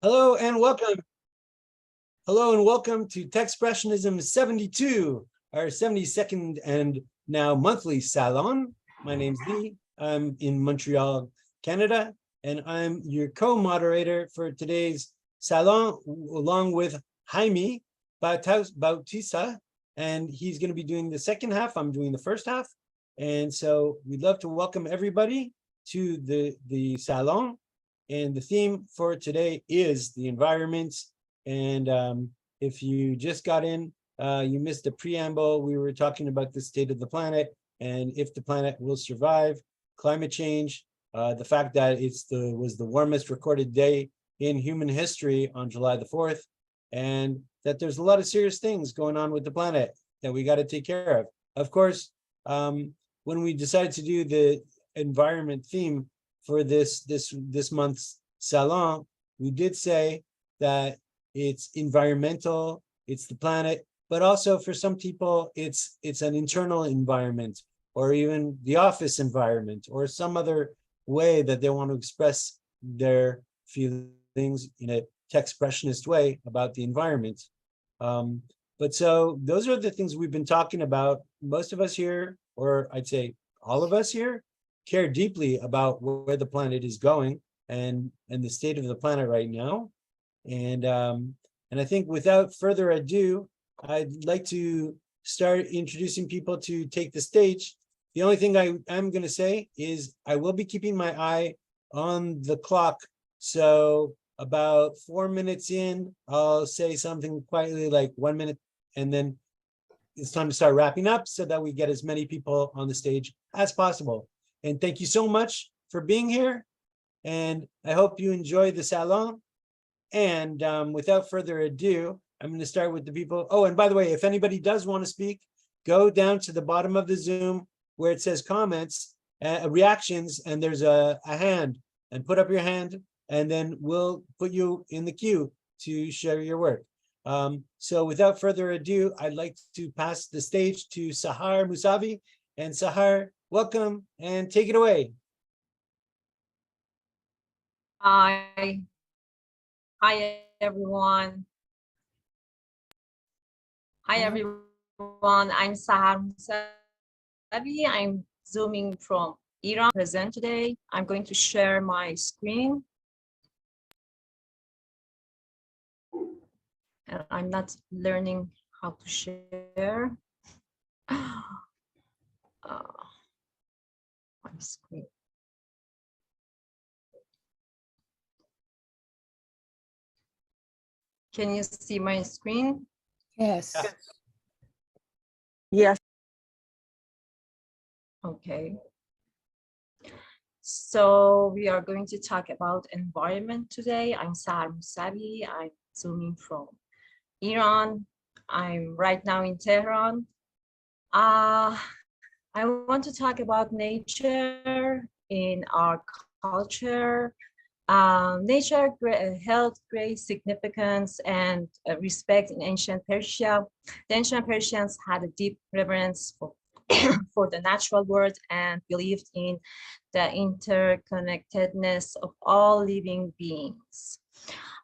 Hello and welcome. Hello and welcome to Techspressionism 72, our 72nd and now monthly salon. My name's Lee. I'm in Montreal, Canada, and I'm your co-moderator for today's salon, along with Jaime Bautista, and he's going to be doing the second half. I'm doing the first half, and so we'd love to welcome everybody to the salon. And the theme for today is the environment. And if you just got in, you missed the preamble. We were talking about the state of the planet and if the planet will survive, climate change, the fact that was the warmest recorded day in human history on July the 4th, and that there's a lot of serious things going on with the planet that we got to take care of. Of course, when we decided to do the environment theme for this month's salon, we did say that it's environmental, it's the planet, but also for some people it's an internal environment, or even the office environment, or some other way that they want to express their feelings in a Techspressionist way about the environment. But so those are the things we've been talking about. Most of us here, or I'd say all of us here, care deeply about where the planet is going and the state of the planet right now. And I think without further ado, I'd like to start introducing people to take the stage. The only thing I am going to say is I will be keeping my eye on the clock. So about 4 minutes in, I'll say something quietly like 1 minute, and then it's time to start wrapping up so that we get as many people on the stage as possible. And thank you so much for being here. And I hope you enjoy the salon. And without further ado, I'm going to start with the people. Oh, and by the way, if anybody does want to speak, go down to the bottom of the Zoom where it says comments, reactions, and there's a hand. And put up your hand, and then we'll put you in the queue to share your work. So without further ado, I'd like to pass the stage to Sahar Moussavi. And Sahar, welcome and take it away. Hi everyone. Hi everyone. I'm Sahar Moussavi. I'm zooming from Iran. Present today. I'm going to share my screen. And I'm not learning how to share my screen. Can you see my screen? Yes. Yes. Okay. So we are going to talk about environment today. I'm Sahar Moussavi. I'm zooming from Iran. I'm right now in Tehran. I want to talk about nature in our culture. Nature held great significance and respect in ancient Persia. The ancient Persians had a deep reverence for, for the natural world and believed in the interconnectedness of all living beings.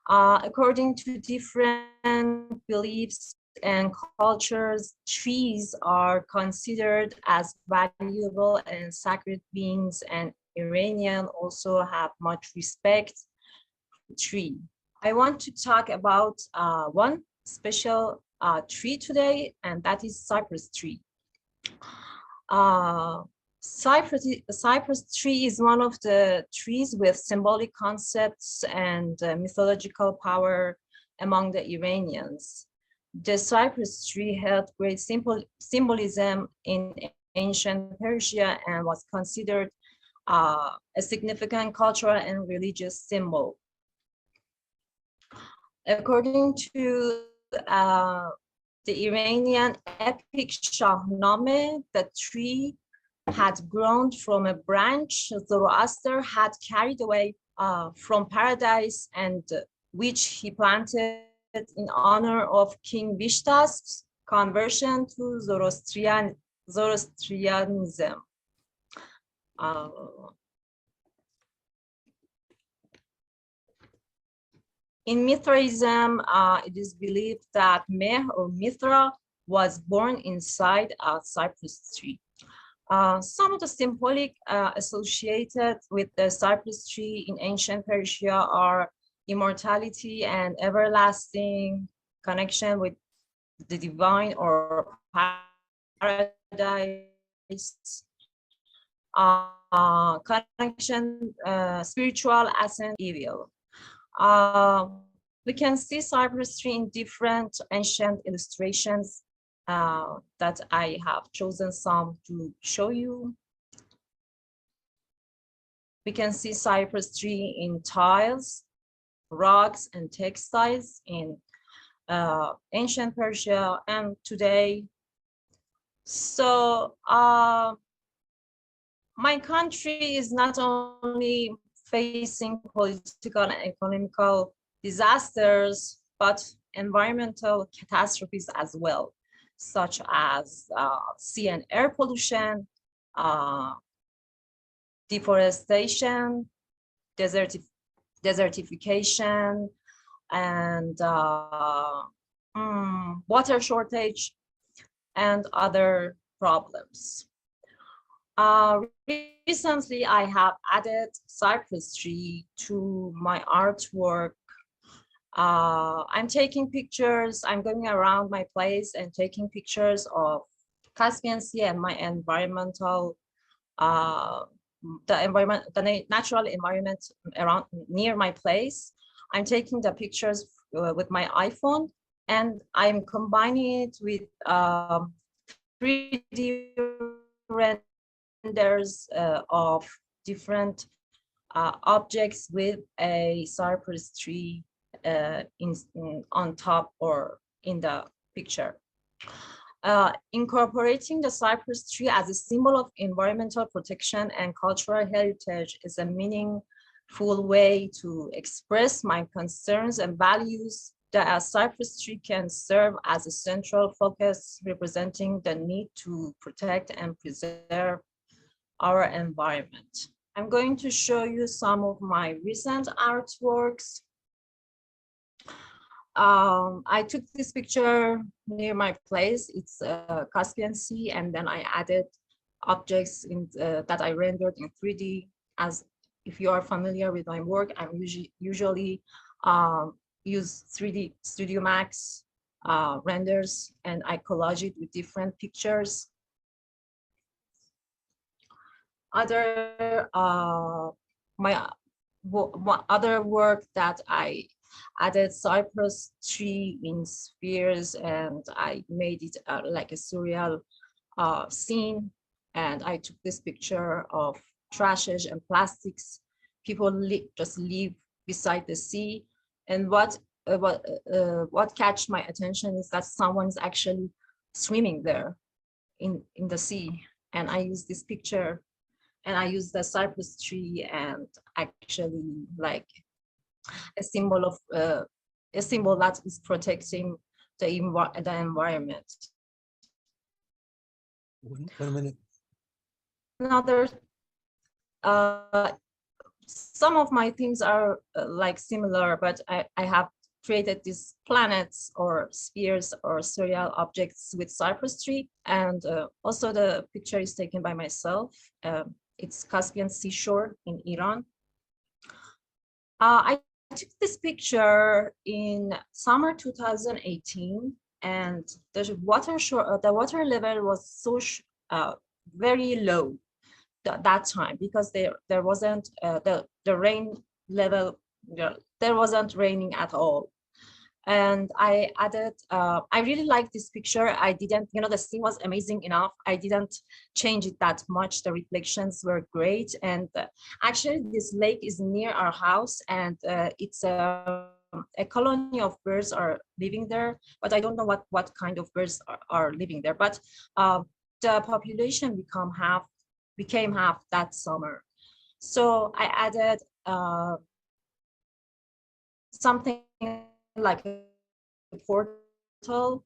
According to different beliefs and cultures, trees are considered as valuable and sacred beings, and Iranians also have much respect for tree. I want to talk about one special tree today, and that is cypress tree. Cypress tree is one of the trees with symbolic concepts and mythological power among the Iranians. The cypress tree held great symbolism in ancient Persia and was considered a significant cultural and religious symbol. According to the Iranian epic Shahnameh, the tree had grown from a branch Zoroaster had carried away from paradise, and which he planted in honor of King Vishta's conversion to Zoroastrianism. In Mithraism, it is believed that Meh or Mithra was born inside a cypress tree. Some of the symbolic associated with the cypress tree in ancient Persia are immortality and everlasting connection with the divine or paradise, connection, spiritual essence, evil. We can see cypress tree in different ancient illustrations that I have chosen some to show you. We can see cypress tree in tiles, rocks, and textiles in ancient Persia and today. So my country is not only facing political and economical disasters, but environmental catastrophes as well, such as sea and air pollution, deforestation, desertification, and water shortage, and other problems. Recently, I have added cypress tree to my artwork. I'm taking pictures. I'm going around my place and taking pictures of Caspian Sea and my environmental, the natural environment around near my place. I'm taking the pictures with my iPhone, and I'm combining it with 3D renders of different objects with a cypress tree on top or in the picture. Incorporating the cypress tree as a symbol of environmental protection and cultural heritage is a meaningful way to express my concerns and values. The cypress tree can serve as a central focus representing the need to protect and preserve our environment. I'm going to show you some of my recent artworks. I took this picture near my place. It's Caspian Sea, and then I added objects that I rendered in 3D. As if you are familiar with my work, I usually use 3D Studio Max renders, and I collage it with different pictures. My other work that I added cypress tree in spheres, and I made it like a surreal scene. And I took this picture of trashes and plastics. People just live beside the sea. And what catch my attention is that someone's actually swimming there in the sea. And I used this picture, and I used the cypress tree and actually like a symbol of a symbol that is protecting the environment. 1 minute. Another, some of my themes are like similar, but I have created these planets or spheres or surreal objects with cypress tree, and also the picture is taken by myself. It's Caspian seashore in Iran. I took this picture in summer 2018, and the water level was so very low that time, because there wasn't the rain level, there wasn't raining at all. And I added, I really like this picture. I didn't, the scene was amazing enough. I didn't change it that much. The reflections were great. And actually this lake is near our house, and it's a colony of birds are living there, but I don't know what kind of birds are living there. But the population became half that summer. So I added something like a portal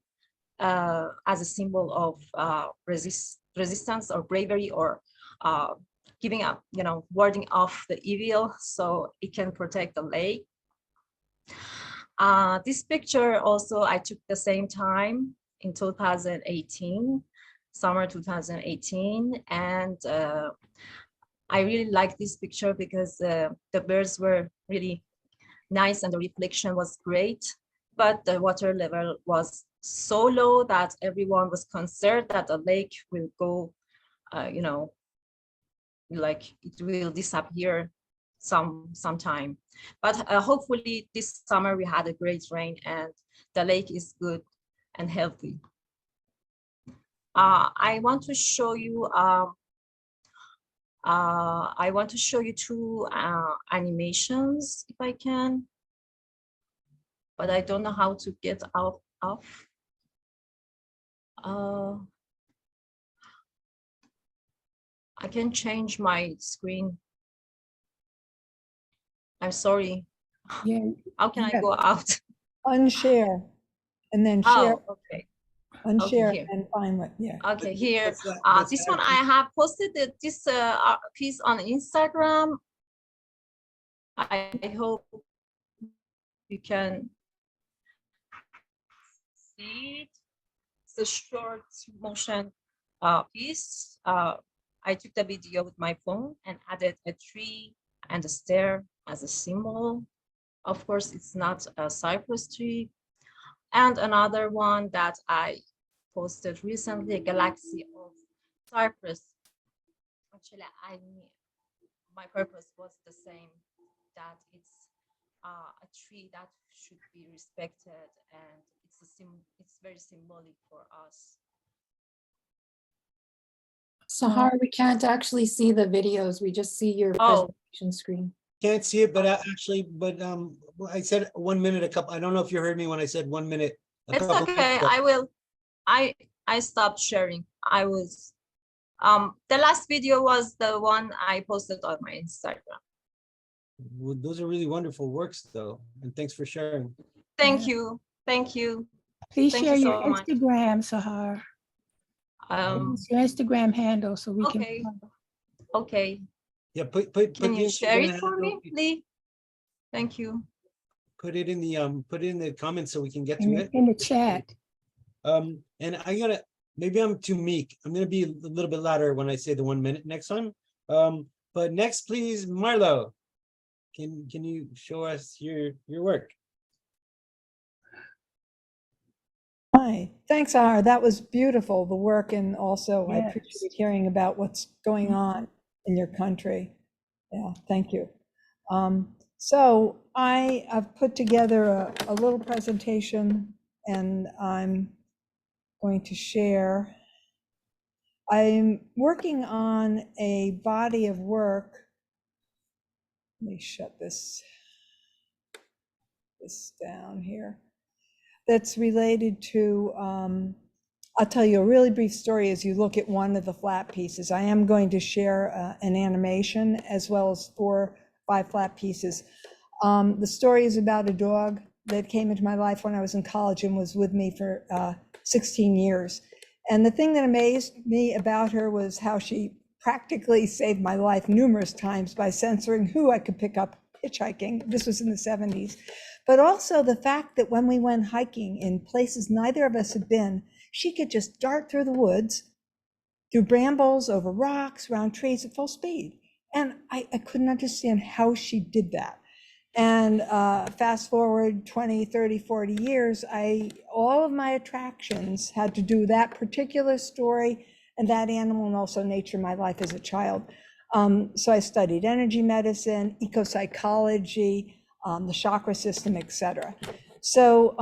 as a symbol of resistance or bravery, or giving up, warding off the evil, so it can protect the lake. This picture also I took the same time in 2018, summer 2018, and I really like this picture because the birds were really nice and the reflection was great, but the water level was so low that everyone was concerned that the lake will go, you know, like it will disappear sometime. But hopefully this summer we had a great rain and the lake is good and healthy. I want to show you two animations if I can, but I don't know how to get out of. I can change my screen. I'm sorry. Yeah. How can I go out? Unshare and then share. Oh, okay. Unshare Okay, and find what, yeah. Okay, here. What's This that? one I have posted this piece on Instagram. I hope you can see it. It's a short motion piece. I took the video with my phone and added a tree and a stair as a symbol. Of course, it's not a cypress tree. And another one that I posted recently, a galaxy of cypress. Actually, my purpose was the same, that it's a tree that should be respected, and it's very symbolic for us. Sahar, we can't actually see the videos. We just see your presentation screen. Can't see it, but I said 1 minute, I don't know if you heard me when I said 1 minute. It's okay. I stopped sharing. I was, the last video was the one I posted on my Instagram. Well, those are really wonderful works though. And thanks for sharing. Thank you. Thank you. Please Thank share you your so much. Instagram, Sahar. Your Instagram handle so we okay. can. Okay. Yeah, put Can you the share Instagram it for me, handle- please? Thank you. Put it in the comments so we can get to it. In the chat. And maybe I'm too meek. I'm gonna be a little bit louder when I say the 1 minute next time. But next, please, Marlow. Can you show us your work? Hi, thanks, Sahar. That was beautiful, the work, and also I Yes. appreciate hearing about what's going on in your country. Yeah, thank you. So I have put together a little presentation, and I'm going to share. I'm working on a body of work. Let me shut this down here. That's related to, I'll tell you a really brief story as you look at one of the flat pieces. I am going to share an animation as well as 4 or 5 flat pieces. The story is about a dog that came into my life when I was in college and was with me for 16 years. And the thing that amazed me about her was how she practically saved my life numerous times by censoring who I could pick up hitchhiking. This was in the 70s. But also the fact that when we went hiking in places neither of us had been, she could just dart through the woods, through brambles, over rocks, around trees at full speed. And I couldn't understand how she did that. And fast forward 20, 30, 40 years, all of my attractions had to do with that particular story and that animal, and also nature in my life as a child. So I studied energy medicine, eco-psychology, the chakra system, etc. So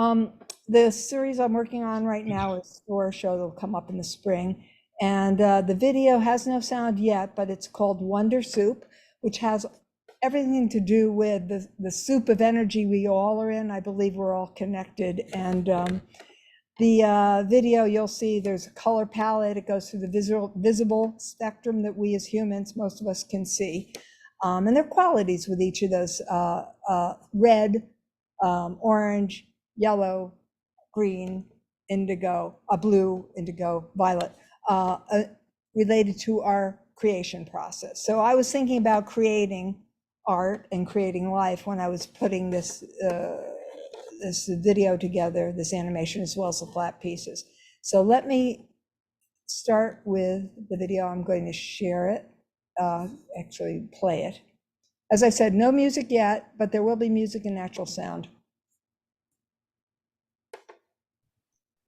the series I'm working on right now is for a show that will come up in the spring. And the video has no sound yet, but it's called Wonder Soup, which has everything to do with the soup of energy we all are in. I believe we're all connected. And the video, you'll see there's a color palette. It goes through the visible spectrum that we as humans, most of us can see. And there are qualities with each of those, red, orange, yellow, green, indigo, blue, indigo, violet, related to our creation process. So I was thinking about creating art and creating life when I was putting this this video together, this animation, as well as the flat pieces. So let me start with the video. I'm going to share it, actually play it. As I said, no music yet, but there will be music and natural sound.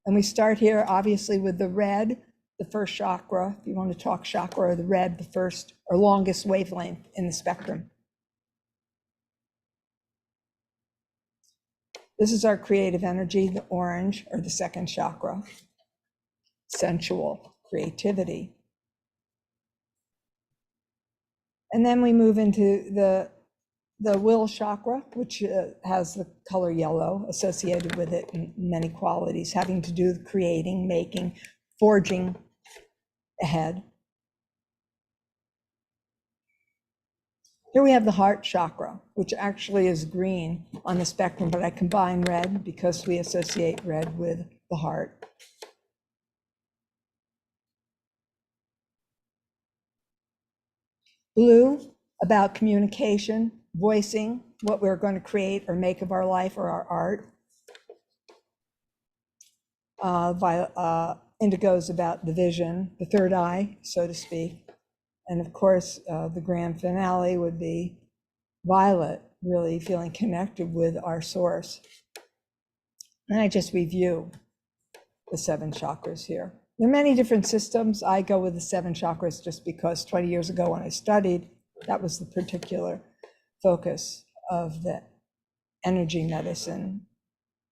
And we start here, obviously, with the red, the first chakra. If you want to talk chakra, the red, the first or longest wavelength in the spectrum. This is our creative energy, the orange, or the second chakra, sensual, creativity. And then we move into the will chakra, which has the color yellow associated with it, and many qualities having to do with creating, making, forging ahead. Here we have the heart chakra, which actually is green on the spectrum, but I combine red because we associate red with the heart. Blue, about communication, voicing what we're going to create or make of our life or our art. Indigo is about the vision, the third eye, so to speak. And of course, the grand finale would be violet, really feeling connected with our source. And I just review the 7 chakras here. There are many different systems. I go with the 7 chakras just because 20 years ago when I studied, that was the particular focus of the energy medicine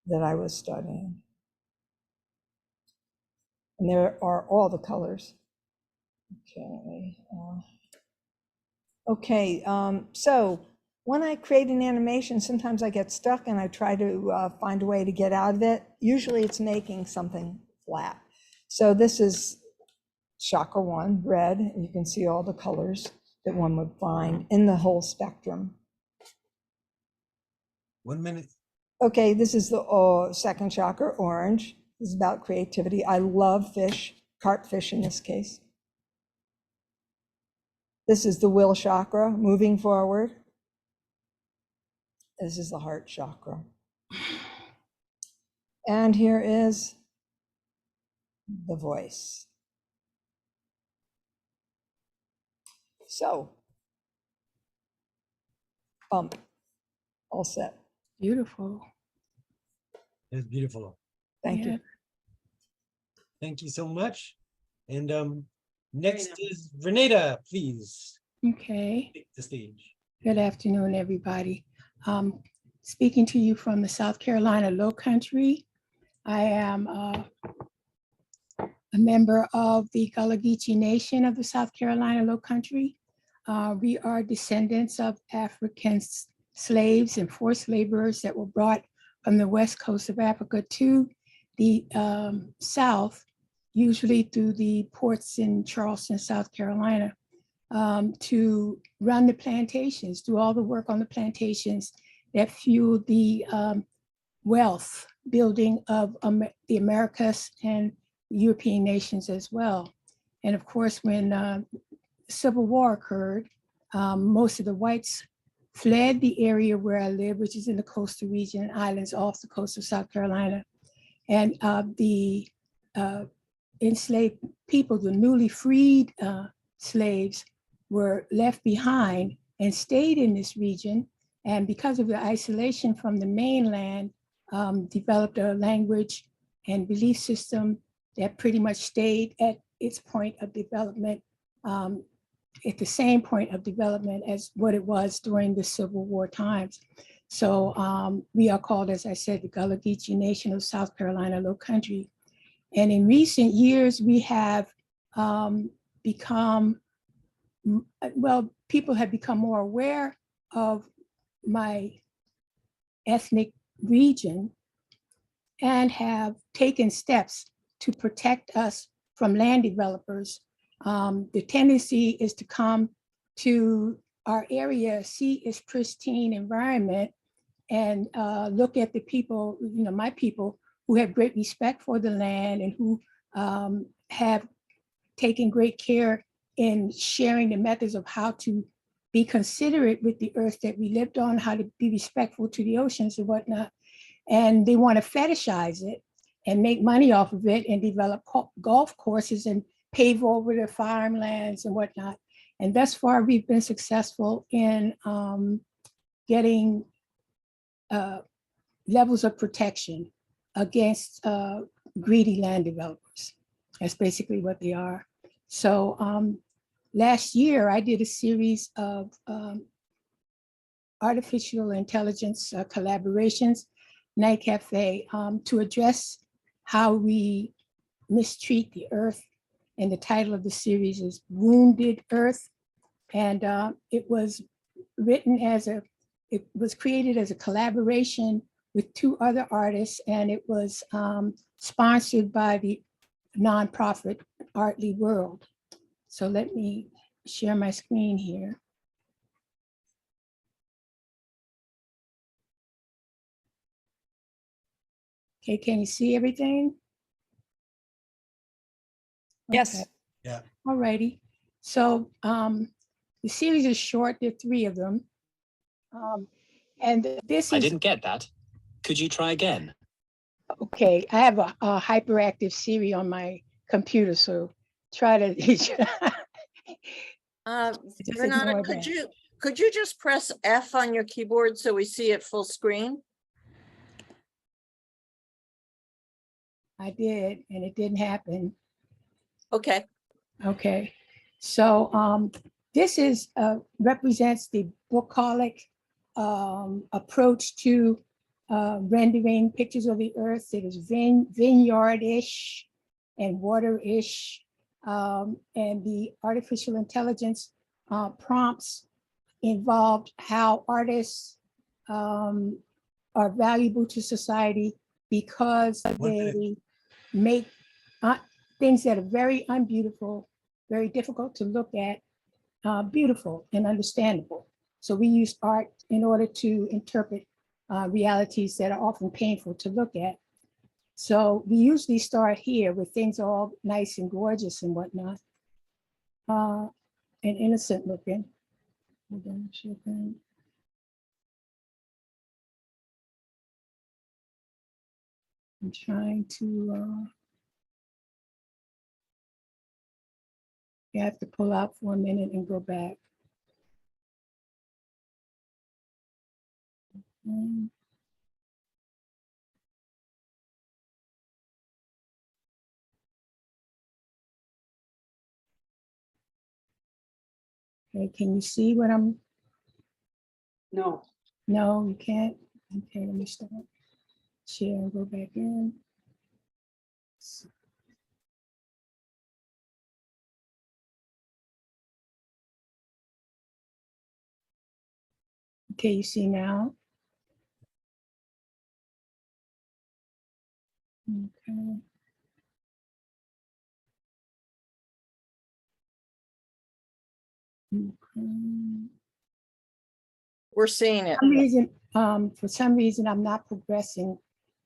that I was studying. And there are all the colors. Okay, so when I create an animation, sometimes I get stuck and I try to find a way to get out of it. Usually it's making something flat. So this is chakra 1, red, and you can see all the colors that one would find in the whole spectrum. 1 minute. Okay, this is the second chakra, orange. This is about creativity. I love fish, carp fish in this case. This is the will chakra, moving forward. This is the heart chakra. And here is the voice. So, all set. Beautiful. It's beautiful. Thank you. Thank you so much. And next is Renata, please. Okay. Take the stage. Good afternoon, everybody. Speaking to you from the South Carolina Low Country. I am a member of the Gullah Geechee Nation of the South Carolina Low Country. We are descendants of African slaves and forced laborers that were brought from the west coast of Africa to the South, usually through the ports in Charleston, South Carolina, to run the plantations, do all the work on the plantations that fueled the wealth building of the Americas and European nations as well. And of course, when the Civil War occurred, most of the whites fled the area where I live, which is in the coastal region, islands off the coast of South Carolina. And the enslaved people, the newly freed slaves, were left behind and stayed in this region. And because of the isolation from the mainland, developed a language and belief system that pretty much stayed at its point of development, at the same point of development as what it was during the Civil War times. So we are called, as I said, the Gullah Geechee Nation of South Carolina Low Country. And in recent years, we have become, well, people have become more aware of my ethnic region and have taken steps to protect us from land developers. The tendency is to come to our area, see its pristine environment, and look at the people, you know, my people who have great respect for the land and who have taken great care in sharing the methods of how to be considerate with the earth that we lived on, how to be respectful to the oceans and whatnot. and they want to fetishize it and make money off of it and develop golf courses and pave over the farmlands and whatnot. And thus far, we've been successful in getting levels of protection against greedy land developers. That's basically what they are. So last year, I did a series of artificial intelligence collaborations, Night Cafe, to address how we mistreat the earth. And the title of the series is Wounded Earth. And it was created as a collaboration with two other artists, and it was sponsored by the nonprofit Artly World. So let me share my screen here. Okay, can you see everything? Yes. Okay. Yeah. All righty. So the series is short, there are 3 of them. And this is— I didn't get that. Could you try again? Okay, I have a hyperactive Siri on my computer, so try to just Renata, ignore that. could you just press F on your keyboard so we see it full screen? I did, and it didn't happen. Okay. Okay, so this is represents the bucolic approach to rendering pictures of the earth. It is vineyard-ish and water-ish, and the artificial intelligence prompts involved how artists are valuable to society because they make things that are very unbeautiful, very difficult to look at, beautiful and understandable. So we use art in order to interpret realities that are often painful to look at. So we usually start here with things all nice and gorgeous and whatnot, and innocent looking. Hold on a second. I'm trying to, you have to pull out for a minute and go back. Okay, can you see what I'm? No. No, you can't. Okay, let me start. Share and go back in. Okay, you see now? Okay. We're seeing it. For some reason, I'm not progressing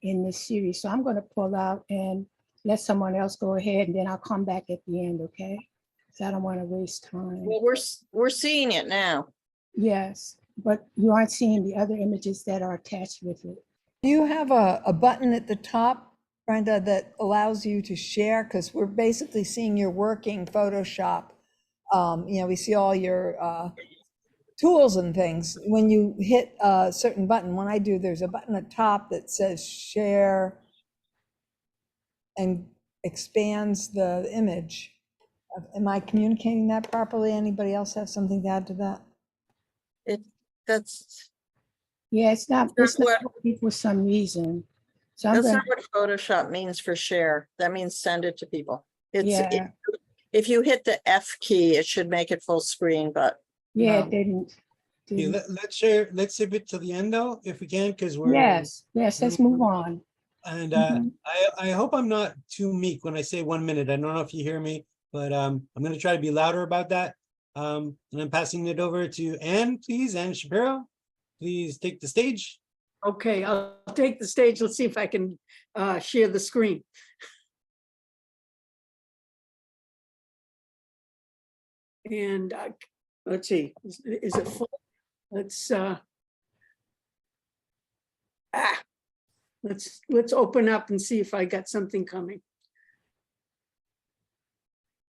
in this series. So I'm going to pull out and let someone else go ahead, and then I'll come back at the end, okay? So I don't want to waste time. Well, we're seeing it now. Yes, but you aren't seeing the other images that are attached with it. Do you have a button at the top, Brenda, that allows you to share? Because we're basically seeing your working Photoshop. You know, we see all your tools and things. When you hit a certain button, when I do, there's a button at top that says share and expands the image. Am I communicating that properly? Anybody else have something to add to that? That's Yeah, it's not what- working for some reason. So I'm that's gonna, not what Photoshop means for share. That means send it to people. Yeah. If you hit the F key, it should make it full screen, but yeah, no. it didn't. Okay, let's share, let's save it till the end though, if we can, because we're. Yes, let's move on. And Mhm. I hope I'm not too meek when I say 1 minute. I don't know if you hear me, but I'm going to try to be louder about that. And I'm passing it over to Anne, please. Anne Shapiro, please take the stage. Okay, I'll take the stage. Let's see if I can share the screen. And let's see, is it full? Let's, let's open up and see if I got something coming.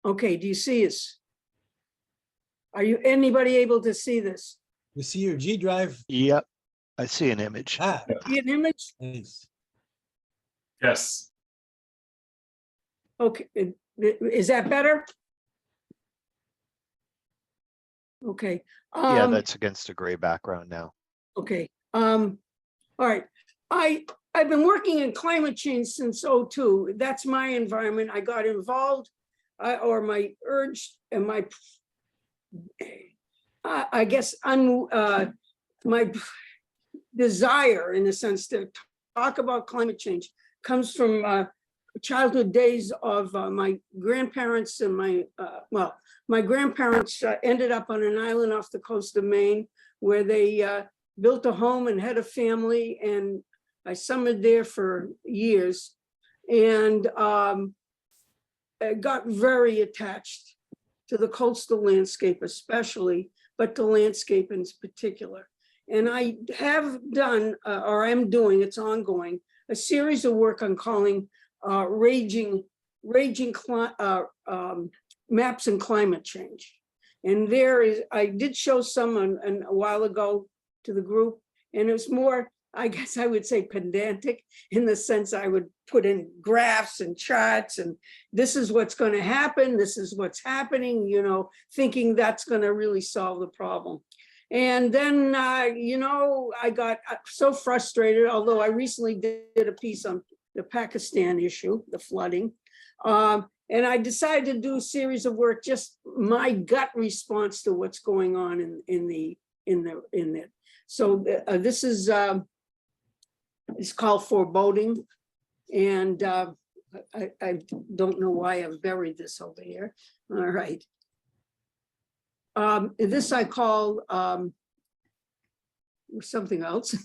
Okay, do you see us? Are you anybody able to see this? We see your G drive. Yep, I see an image. Ah, See an image? nice. Yes. Okay, is that better? Okay. Yeah, that's against a gray background now. Okay. All right. I've been working in climate change since '02. That's my environment. I got involved, or my urge and my, I guess, my desire, in a sense, to talk about climate change comes from childhood days of my grandparents and my grandparents ended up on an island off the coast of Maine where they built a home and had a family, and I summered there for years and I got very attached to the coastal landscape especially, but the landscape in particular. And I have done, or am doing, it's ongoing, a series of work on calling raging maps and climate change. And I did show some a while ago to the group, and it was more, I guess I would say, pedantic, in the sense I would put in graphs and charts and this is what's going to happen, this is what's happening, you know, thinking that's going to really solve the problem. And then, you know, I got so frustrated, although I recently did a piece on the Pakistan issue, the flooding. And I decided to do a series of work, just my gut response to what's going on in it. So this is, it's called Foreboding. And I don't know why I've buried this over here. All right. This I call something else,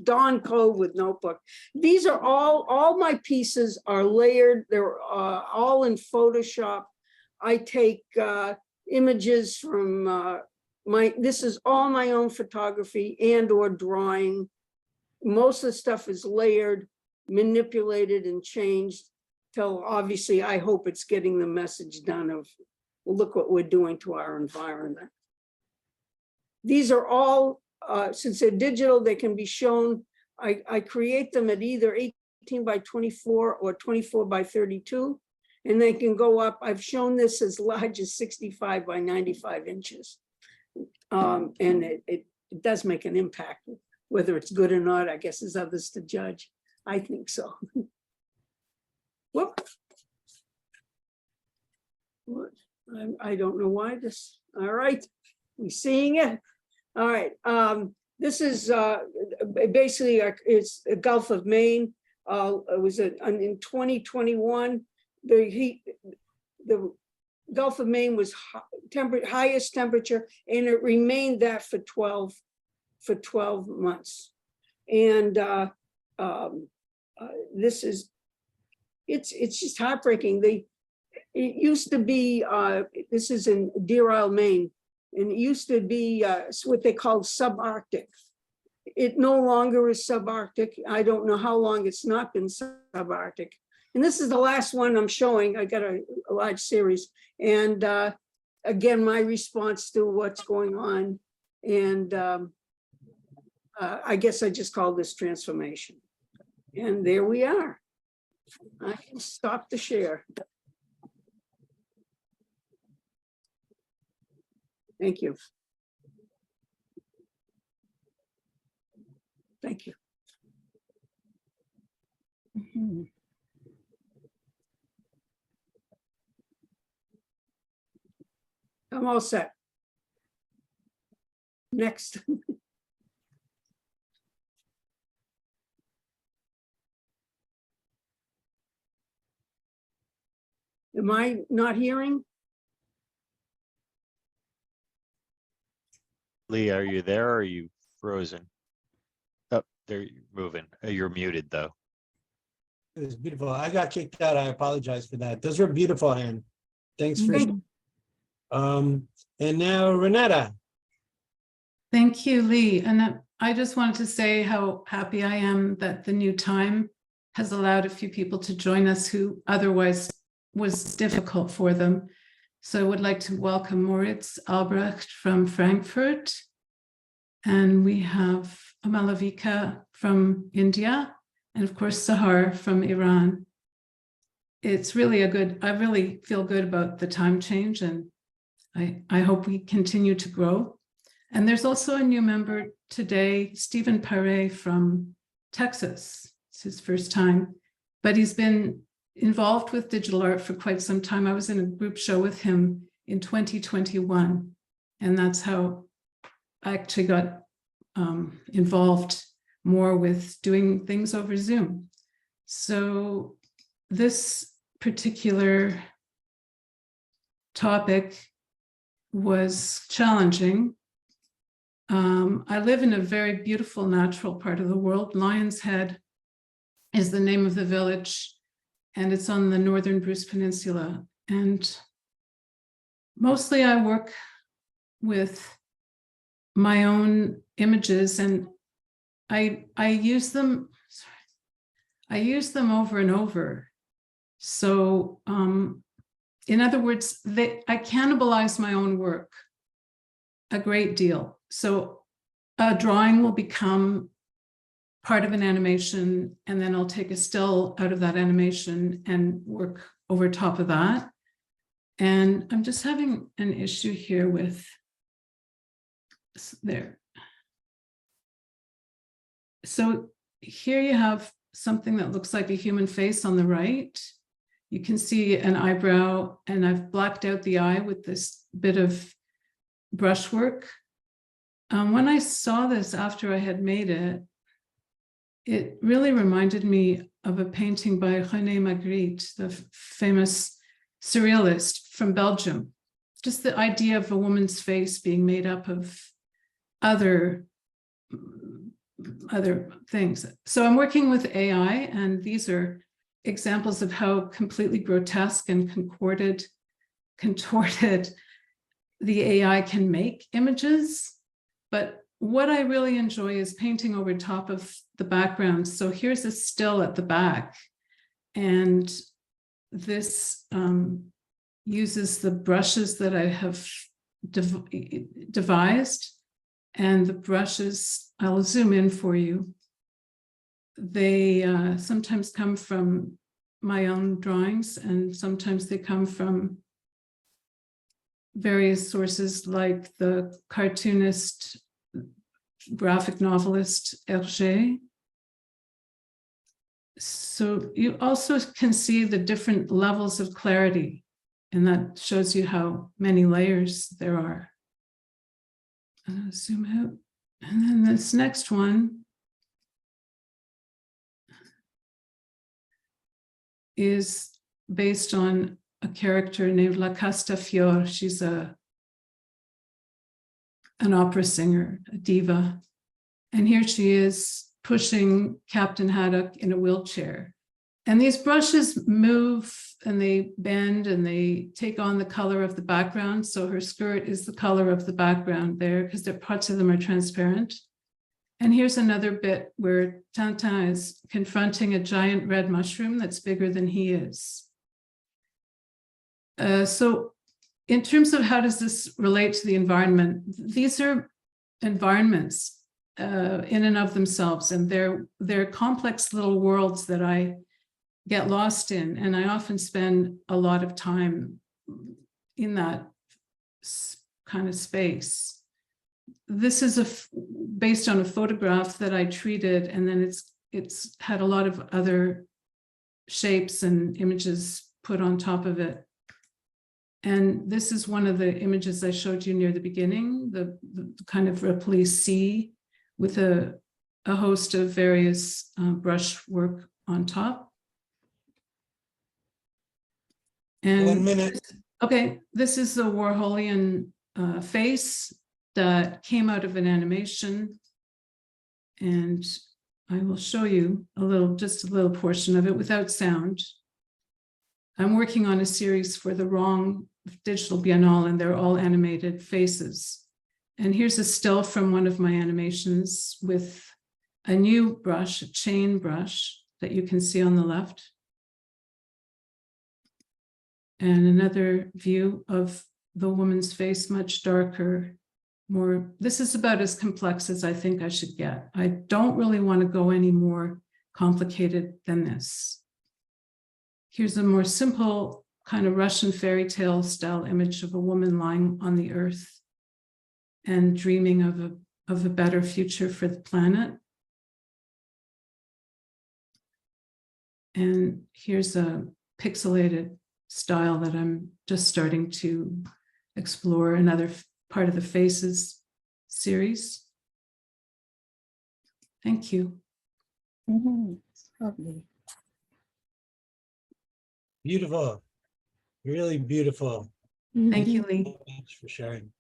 Dawn Code with notebook. These are all my pieces are layered. They're all in Photoshop. I take images from this is all my own photography and or drawing. Most of the stuff is layered, manipulated and changed till obviously I hope it's getting the message done of, well, look what we're doing to our environment. These are all, since they're digital, they can be shown. I create them at either 18 by 24 or 24 by 32, and they can go up. I've shown this as large as 65 by 95 inches. And it does make an impact. Whether it's good or not, I guess is others to judge. I think so. Whoop. What? I don't know why this, all right, we seeing it? All right, this is basically, it's the Gulf of Maine. It was in 2021, the Gulf of Maine was highest temperature, and it remained that for 12 months. And this is, it's just heartbreaking. It used to be, this is in Deer Isle, Maine, and it used to be what they called subarctic. It no longer is subarctic. I don't know how long it's not been subarctic. And this is the last one I'm showing. I got a large series. And again, my response to what's going on. And I guess I just call this transformation. And there we are. I can stop the share. Thank you. Thank you. Mhm. I'm all set. Next. Am I not hearing? Lee, are you there or are you frozen? Oh, there you're moving. You're muted though. It was beautiful. I got kicked out. I apologize for that. Those were beautiful, Anne. Thanks for. And now Renata. Thank you, Lee. And I just wanted to say how happy I am that the new time has allowed a few people to join us who otherwise was difficult for them. So I would like to welcome Moritz Albrecht from Frankfurt. And we have Malavika from India, and of course, Sahar from Iran. It's really I really feel good about the time change, and I hope we continue to grow. And there's also a new member today, Stephen Pare from Texas. It's his first time, but he's been involved with digital art for quite some time. I was in a group show with him in 2021, and that's how I actually got involved more with doing things over Zoom. So this particular topic was challenging. I live in a very beautiful natural part of the world. Lion's Head is the name of the village, and it's on the northern Bruce Peninsula. And mostly I work with my own images, and I use them over and over. So in other words, I cannibalize my own work a great deal. So a drawing will become part of an animation, and then I'll take a still out of that animation and work over top of that. And I'm just having an issue here with there. So here you have something that looks like a human face on the right. You can see an eyebrow, and I've blacked out the eye with this bit of brushwork. When I saw this after I had made it, it really reminded me of a painting by René Magritte, the famous surrealist from Belgium. Just the idea of a woman's face being made up of other things. So I'm working with AI, and these are examples of how completely grotesque and contorted the AI can make images. But what I really enjoy is painting over top of the background. So here's a still at the back, and this uses the brushes that I have devised. And the brushes, I'll zoom in for you. They sometimes come from my own drawings, and sometimes they come from various sources like the cartoonist, graphic novelist Hergé. So you also can see the different levels of clarity, and that shows you how many layers there are. Zoom out. And then this next one is based on a character named La Castafiore. She's an opera singer, a diva. And here she is pushing Captain Haddock in a wheelchair. And these brushes move and they bend and they take on the color of the background. So her skirt is the color of the background there, because parts of them are transparent. And here's another bit where Tintin is confronting a giant red mushroom that's bigger than he is. So in terms of how does this relate to the environment, these are environments in and of themselves, and they're complex little worlds that I get lost in, and I often spend a lot of time in that kind of space. This is based on a photograph that I treated, and then it's had a lot of other shapes and images put on top of it. And this is one of the images I showed you near the beginning, the kind of Ripley Sea with a host of various brushwork on top. And 1 minute. Okay, this is the Warholian face that came out of an animation. And I will show you just a little portion of it without sound. I'm working on a series for the Wrong Digital Biennale, and they're all animated faces. And here's a still from one of my animations with a new brush, a chain brush that you can see on the left. And another view of the woman's face, much darker, more, this is about as complex as I think I should get. I don't really want to go any more complicated than this. Here's a more simple kind of Russian fairy tale style image of a woman lying on the earth and dreaming of a better future for the planet. And here's a pixelated style that I'm just starting to explore, another part of the Faces series. Thank you. Lovely. Beautiful. Really beautiful. Thank you, Lee. Thank you for sharing.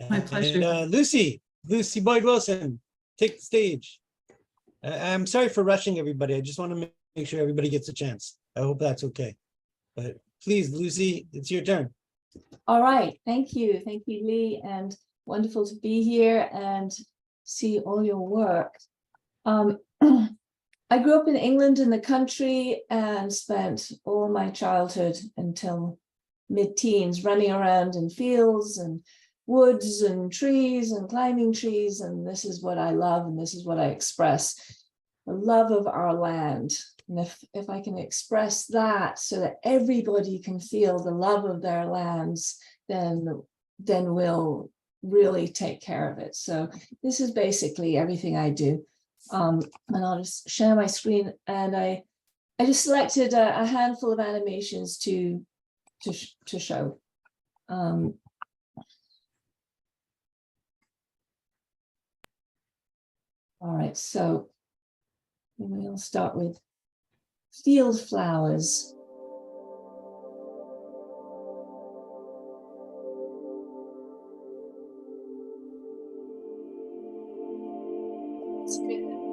My pleasure. And, Lucy Boyd Wilson, take the stage. I'm sorry for rushing everybody. I just want to make sure everybody gets a chance. I hope that's okay. But please, Lucy, it's your turn. All right. Thank you. Thank you, Lee. And wonderful to be here and see all your work. I grew up in England in the country and spent all my childhood until mid-teens running around in fields and woods and trees and climbing trees. And this is what I love and this is what I express, the love of our land. And if I can express that so that everybody can feel the love of their lands, then we'll really take care of it. So this is basically everything I do. And I'll just share my screen. And I just selected a handful of animations to show. All right, so we'll start with field flowers.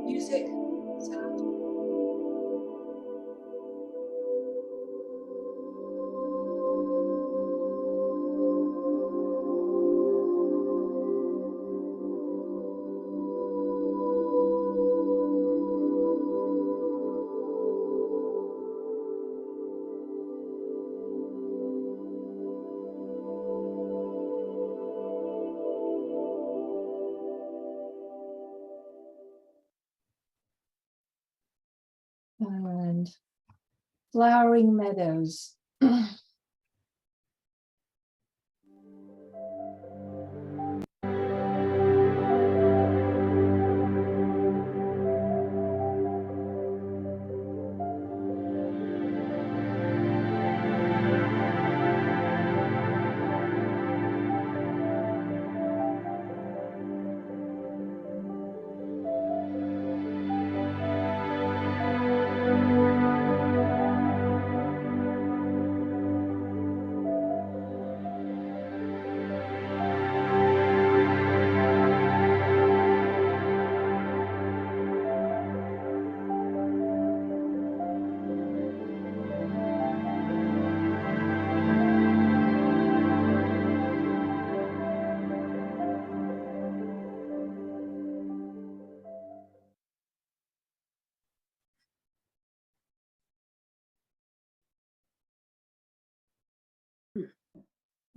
Music. Sound. And flowering meadows.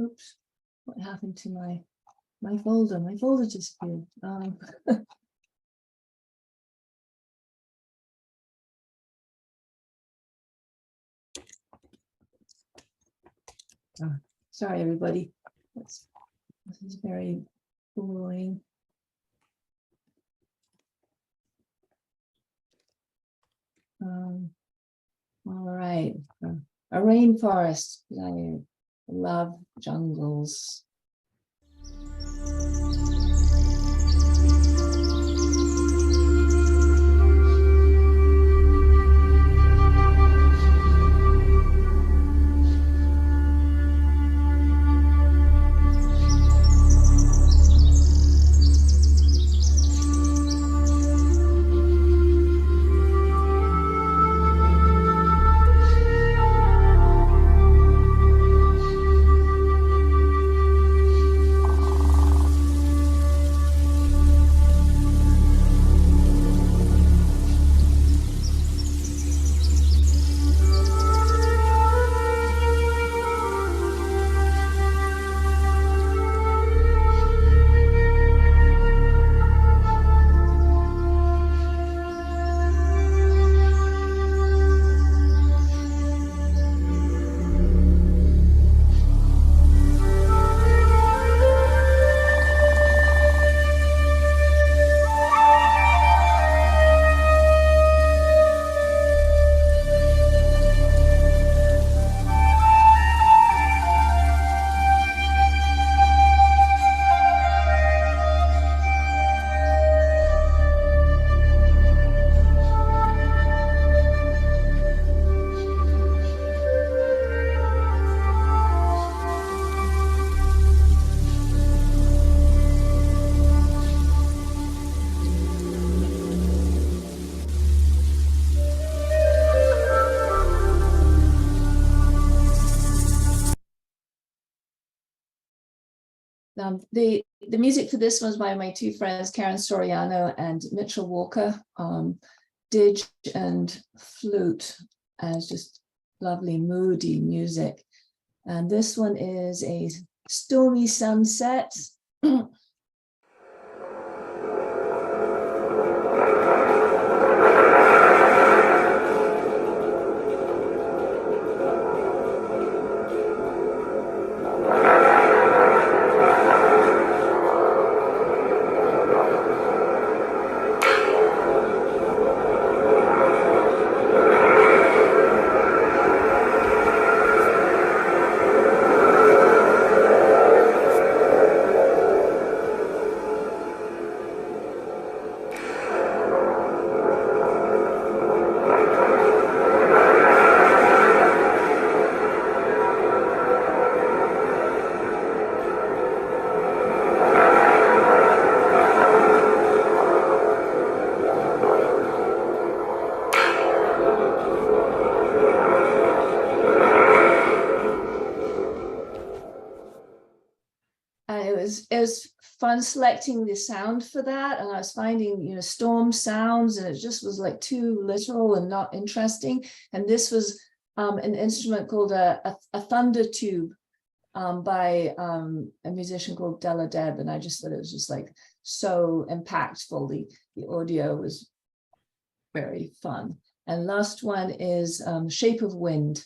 Oops, what happened to my folder? My folder disappeared. Sorry, everybody. This is very boring. All right, a rainforest. I love jungles. The music for this was by my two friends, Karen Soriano and Mitchell Walker. Didge and flute as just lovely, moody music. And this one is a stormy sunset. It was fun selecting the sound for that, and I was finding storm sounds, and it just was like too literal and not interesting. And this was an instrument called a thunder tube by a musician called Della Deb, and I just thought it was just like so impactful. The audio was very fun. And last one is Shape of Wind.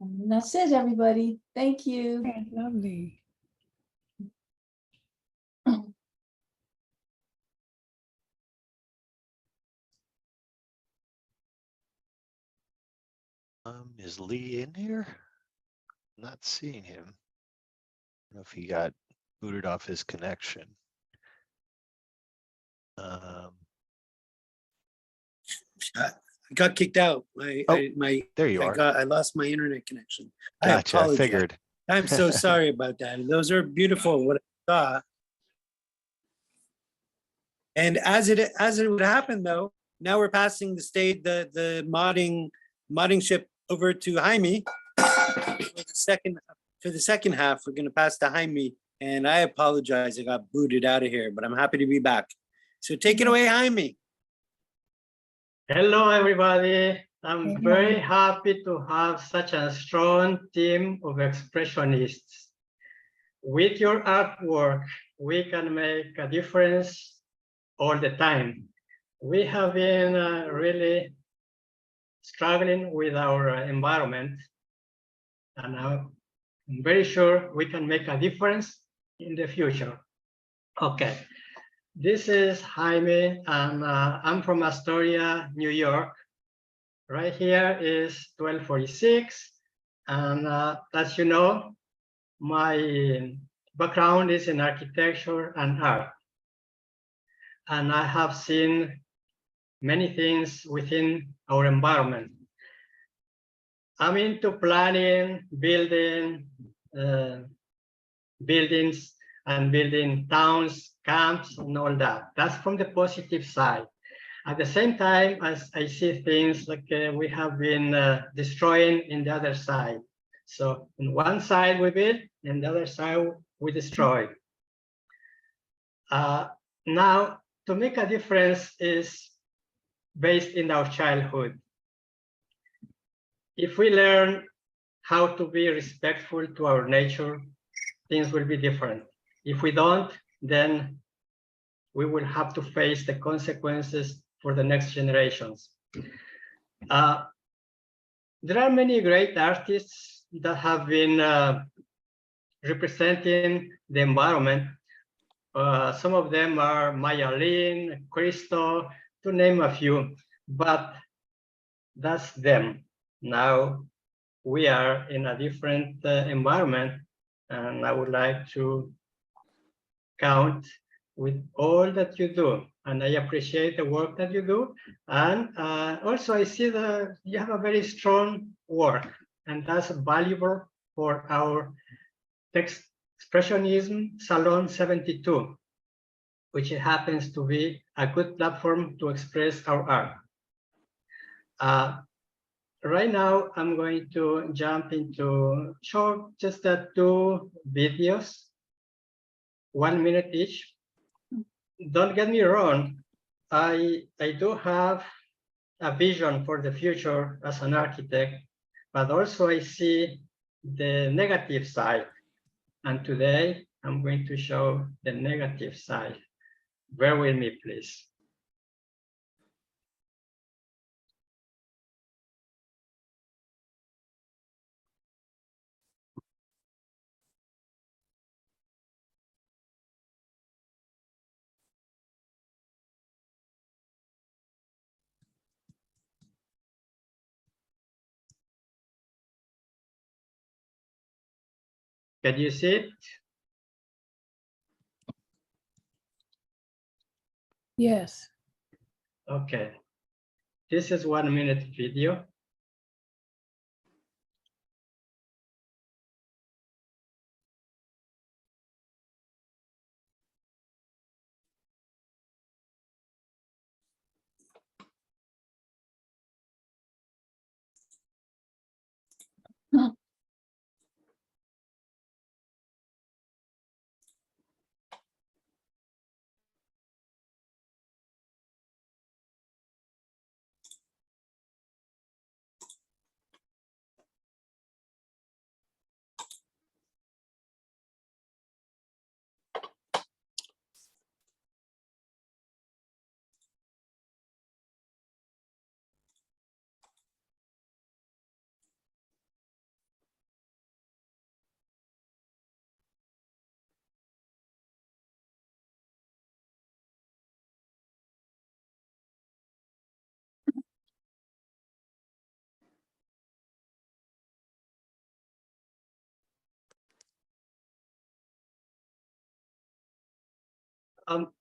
And that's it, everybody. Thank you. Yeah, lovely. Is Lee in here? I'm not seeing him. I don't know if he got booted off his connection. I got kicked out. There you are. I lost my internet connection. Gotcha. I apologize. figured. I'm so sorry about that. Those are beautiful. What I saw. And as it would happen, though, now we're passing the state, the modding ship over to Jaime. For the second half, we're going to pass to Jaime. And I apologize, I got booted out of here, but I'm happy to be back. So take it away, Jaime. Hello, everybody. I'm very happy to have such a strong team of expressionists. With your artwork, we can make a difference all the time. We have been really struggling with our environment, and I'm very sure we can make a difference in the future. Okay. This is Jaime, and I'm from Astoria, New York. Right here is 1246, and as you know, my background is in architecture and art. And I have seen many things within our environment. I'm into planning, building buildings, and building towns, camps, and all that. That's from the positive side. At the same time, as I see things like we have been destroying in the other side. So on one side we build, and the other side we destroy. Now, to make a difference is based in our childhood. if we learn how to be respectful to our nature, things will be different. If we don't, then we will have to face the consequences for the next generations. There are many great artists that have been representing the environment. Some of them are Maya Lin, Cristo, to name a few, but that's them. Now we are in a different environment, and I would like to count with all that you do, and I appreciate the work that you do. And also I see that you have a very strong work, and that's valuable for our Techspressionist Salon 72, which happens to be a good platform to express our art. Right now, I'm going to jump into show just 2 videos, 1 minute each. Don't get me wrong, I do have a vision for the future as an architect, but also I see the negative side. And today I'm going to show the negative side. Bear with me, please. Can you see it? Yes. Okay. This is 1 minute video.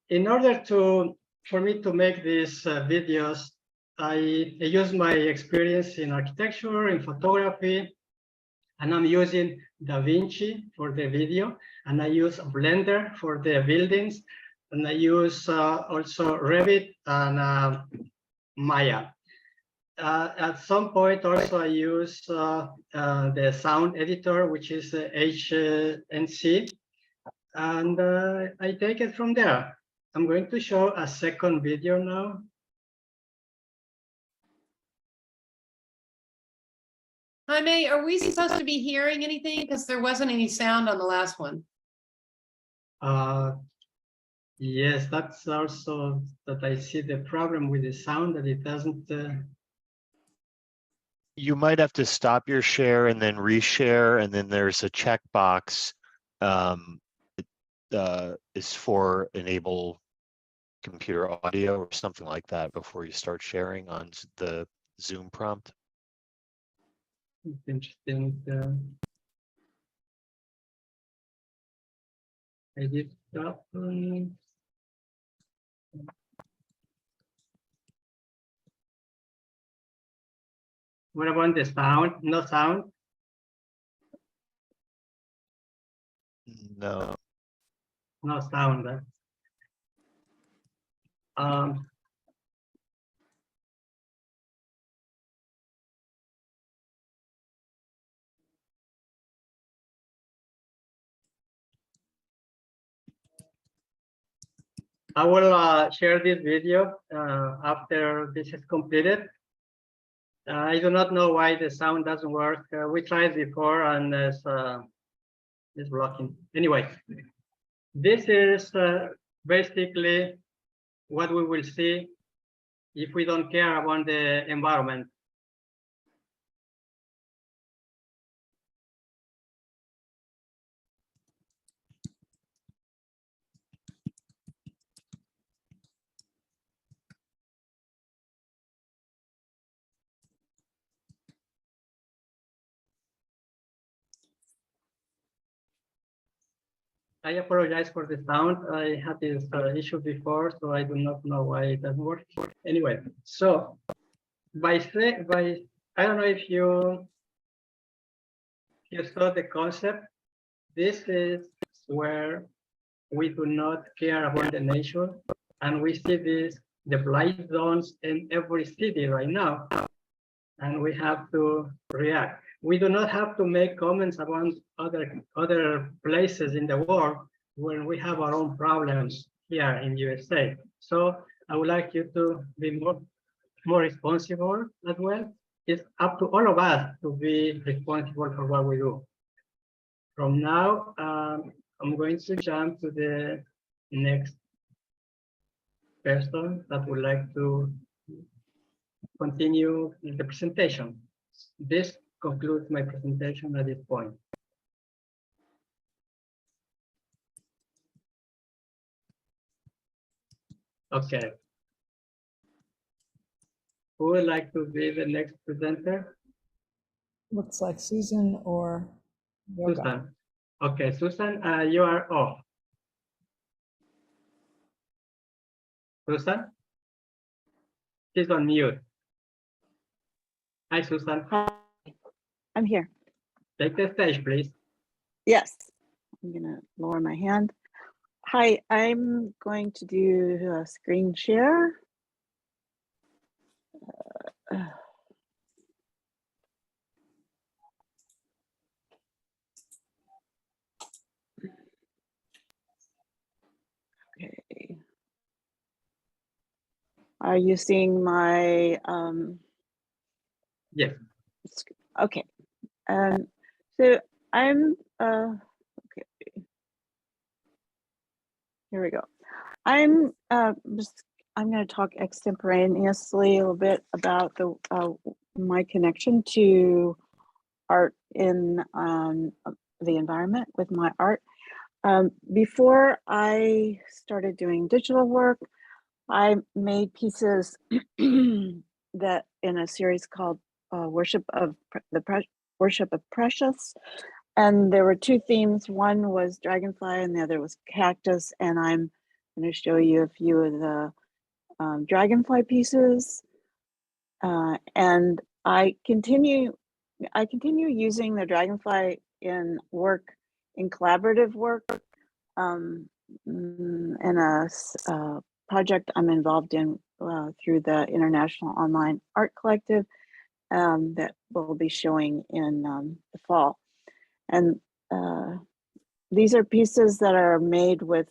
In order for me to make these videos, I use my experience in architecture, in photography, and I'm using DaVinci for the video, and I use Blender for the buildings, and I use also Revit and Maya. At some point also I use the sound editor, which is HNC, and I take it from there. I'm going to show a second video now. Jaime, are we supposed to be hearing anything? Because there wasn't any sound on the last one. Yes, that's also that I see the problem with the sound, that it doesn't. You might have to stop your share and then reshare, and then there's a checkbox is for enable computer audio or something like that before you start sharing on the Zoom prompt. It's interesting. I did stop. What about the sound? No sound? No. No sound. I will share this video after this is completed. I do not know why the sound doesn't work. We tried before and it's blocking. Anyway, this is basically what we will see if we don't care about the environment. I apologize for the sound. I had this issue before, so I do not know why it doesn't work. Anyway, so I don't know if you saw the concept. This is where we do not care about the nature, and we see the blight zones in every city right now, and we have to react. We do not have to make comments about other places in the world when we have our own problems here in USA. So I would like you to be more responsible as well. It's up to all of us to be responsible for what we do. From now, I'm going to jump to the next person that would like to continue the presentation. This concludes my presentation at this point. Okay. Who would like to be the next presenter? Looks like Susan or Yoga. Susan. Okay, Susan, you are off. Susan? She's on mute. Hi, Susan. Hi, I'm here. Take the stage, please. Yes, I'm gonna lower my hand. Hi, I'm going to do a screen share. Okay. Are you seeing my Yes. Okay. So I'm okay. Here we go. I'm going to talk extemporaneously a little bit about the my connection to art in the environment with my art. Before I started doing digital work, I made pieces that in a series called Worship of Precious, and there were two themes. One was dragonfly and the other was cactus, and I'm going to show you a few of the dragonfly pieces, and I continue using the dragonfly in collaborative work, in a project I'm involved in through the International Online Art Collective that will be showing in the fall. And these are pieces that are made with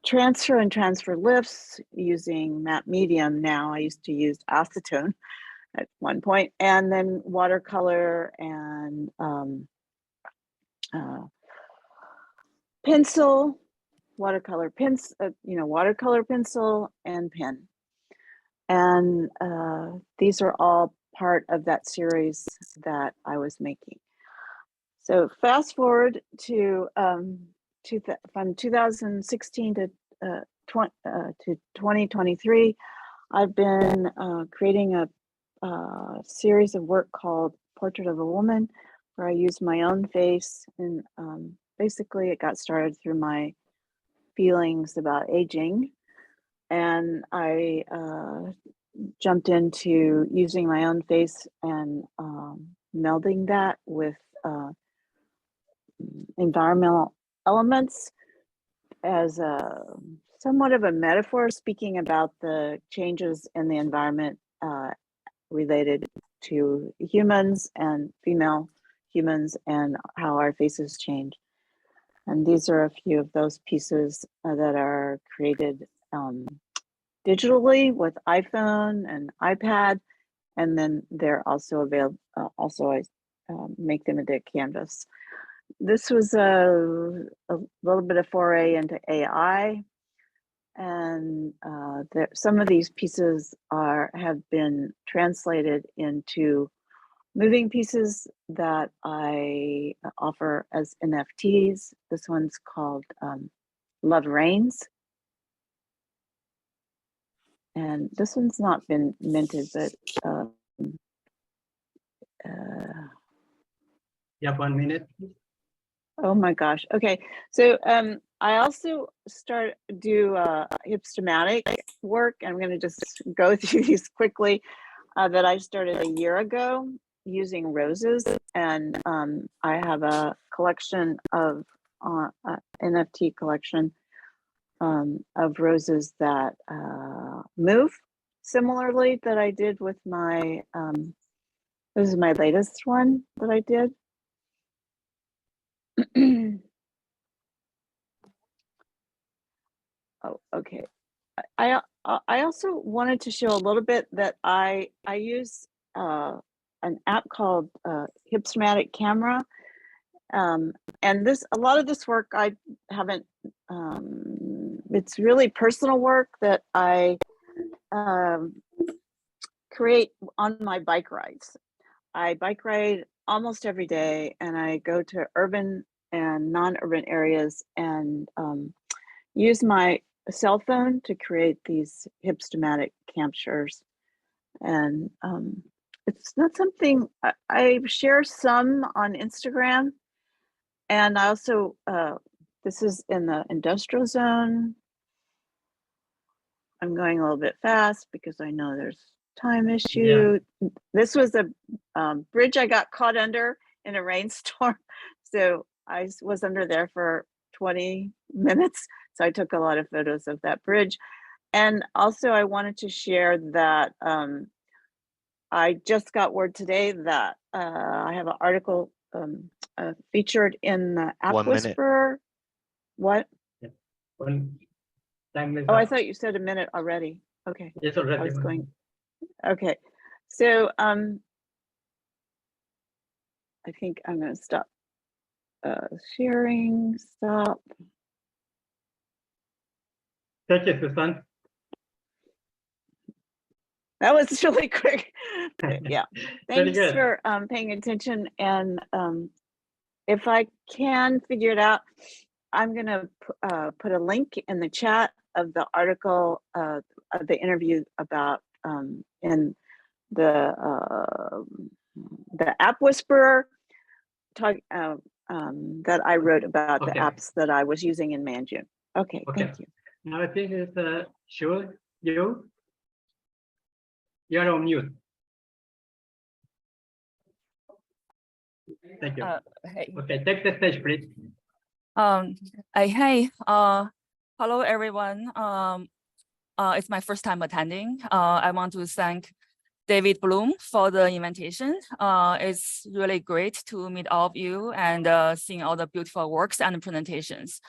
transfer and transfer lifts using matte medium now. I used to use acetone at one point, and then watercolor and pencil, watercolor pencil and pen. And these are all part of that series that I was making. So fast forward to from 2016 to 2023, I've been creating a series of work called Portrait of a Woman, where I use my own face, and basically it got started through my feelings about aging, and I jumped into using my own face and melding that with environmental elements as a somewhat of a metaphor, speaking about the changes in the environment related to humans and female humans and how our faces change. And these are a few of those pieces that are created digitally with iPhone and iPad, and then they're also available. Also, I make them into Canvas. This was a little bit of foray into AI, and some of these pieces have been translated into moving pieces that I offer as NFTs. This one's called Love Reigns. And this one's not been minted, but you have 1 minute. Oh my gosh. Okay. So I also do hipstomatic work. I'm going to just go through these quickly that I started a year ago using roses. And I have a collection of NFT collection of roses that move similarly that I did with my, this is my latest one that I did. Oh, okay. I also wanted to show a little bit that I use an app called Hipstomatic Camera, and a lot of this work I haven't. It's really personal work that I create on my bike rides. I bike ride almost every day, and I go to urban and non-urban areas and use my cell phone to create these hipstomatic captures. And it's not something I share some on Instagram, and I also this is in the industrial zone. I'm going a little bit fast because I know there's time issue. Yeah. This was a bridge I got caught under in a rainstorm. So I was under there for 20 minutes. So I took a lot of photos of that bridge. And also I wanted to share that I just got word today that I have an article featured in the App 1 minute. Whisperer. What? Yeah. Oh, I thought you said a minute already. Okay. It's already. I was going. Okay. So I think I'm going to stop sharing. Stop. Thank you, Susan. That was really quick. Yeah. Thanks good. for paying attention. And if I can figure it out, I'm going to put a link in the chat of the article of the interview about in the App Whisperer talk that I wrote about the apps that I was using in May and June. Okay. Thank you. Now I think it's sure you're on mute. Thank you. Hey. Okay, take the stage, please. Hey, hello everyone. It's my first time attending. I want to thank David Bloom for the invitation. It's really great to meet all of you and seeing all the beautiful works and presentations.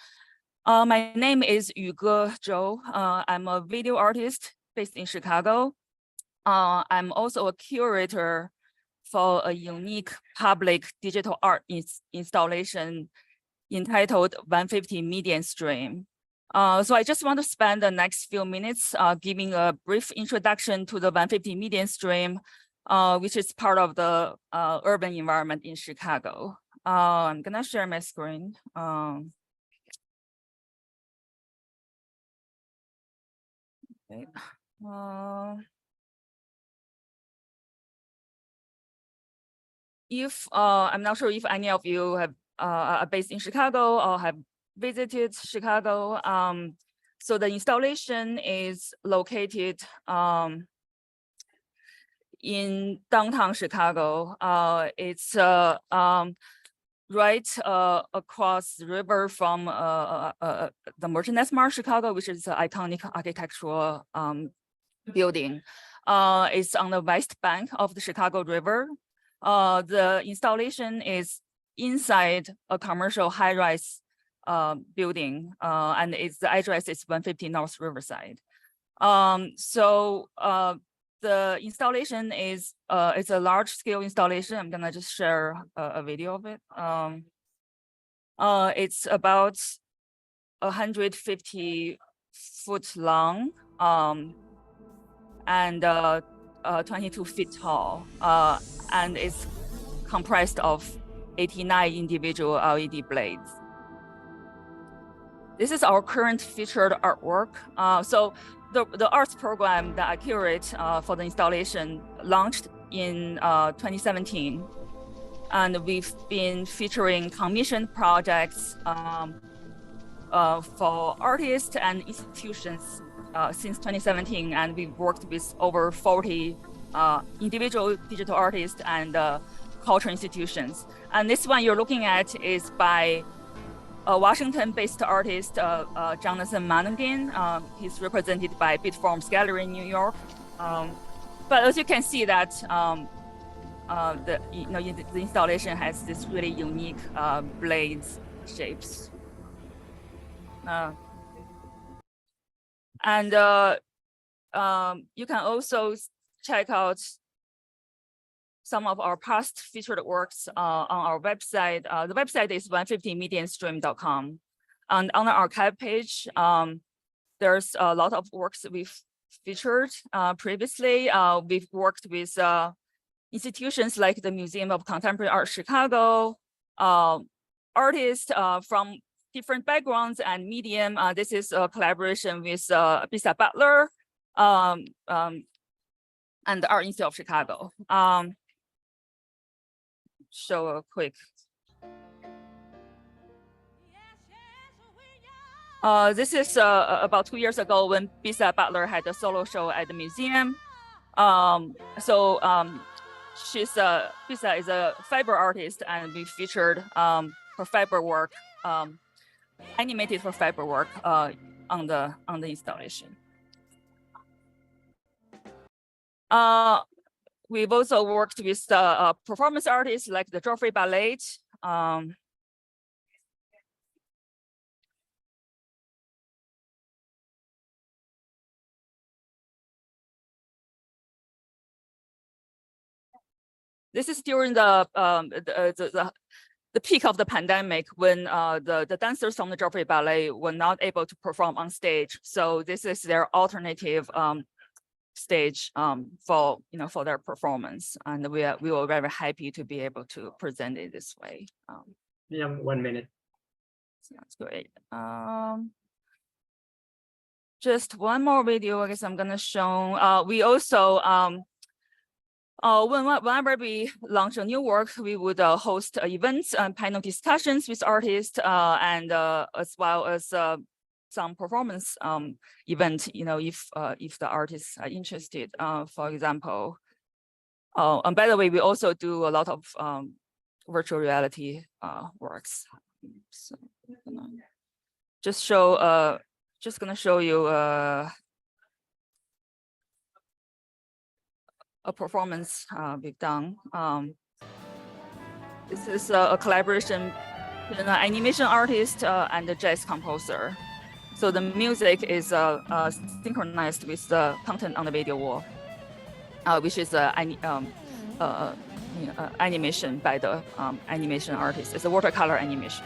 My name is Yuge Zhou. I'm a video artist based in Chicago. I'm also a curator for a unique public digital art installation entitled 150 Median Stream. So I just want to spend the next few minutes giving a brief introduction to the 150 Median Stream, which is part of the urban environment in Chicago. I'm gonna share my screen. Okay. I'm not sure if any of you have are based in Chicago or have visited Chicago. So the installation is located in downtown Chicago. It's right across the river from the Merchandise Mart Chicago, which is an iconic architectural building. It's on the west bank of the Chicago River. The installation is inside a commercial high-rise building, and the address is 150 North Riverside. The installation is it's a large scale installation. I'm gonna just share a video of it. It's about 150 foot long and 22 feet tall, and it's comprised of 89 individual LED blades. This is our current featured artwork. So the arts program that I curate for the installation launched in 2017. And we've been featuring commissioned projects for artists and institutions since 2017. And we've worked with over 40 individual digital artists and cultural institutions. And this one you're looking at is by a Washington-based artist, Jonathan Manningham. He's represented by Bitforms Gallery in New York. But as you can see that the installation has this really unique blades shapes. And you can also check out some of our past featured works on our website. The website is 150medianstream.com. And on the archive page, there's a lot of works we've featured previously. We've worked with institutions like the Museum of Contemporary Art Chicago, artists from different backgrounds and medium. This is a collaboration with Bisa Butler and the Art Institute of Chicago. Show a quick. This is about 2 years ago when Bisa Butler had a solo show at the museum. Bisa is a fiber artist, and we featured her fiber work, animated for fiber work on the installation. We've also worked with performance artists like the Joffrey Ballet. This is during the peak of the pandemic when the dancers from the Joffrey Ballet were not able to perform on stage. So this is their alternative stage for their performance, and we were very happy to be able to present it this way. Yeah, 1 minute. That's great. Just one more video, I guess I'm gonna show. We also whenever we launch a new work, we would host events and panel discussions with artists, and as well as some performance event, if the artists are interested, for example. And by the way, we also do a lot of virtual reality works. So just gonna show you a performance we've done. This is a collaboration between an animation artist and a jazz composer. So the music is synchronized with the content on the video wall, which is animation by the animation artist. It's a watercolor animation.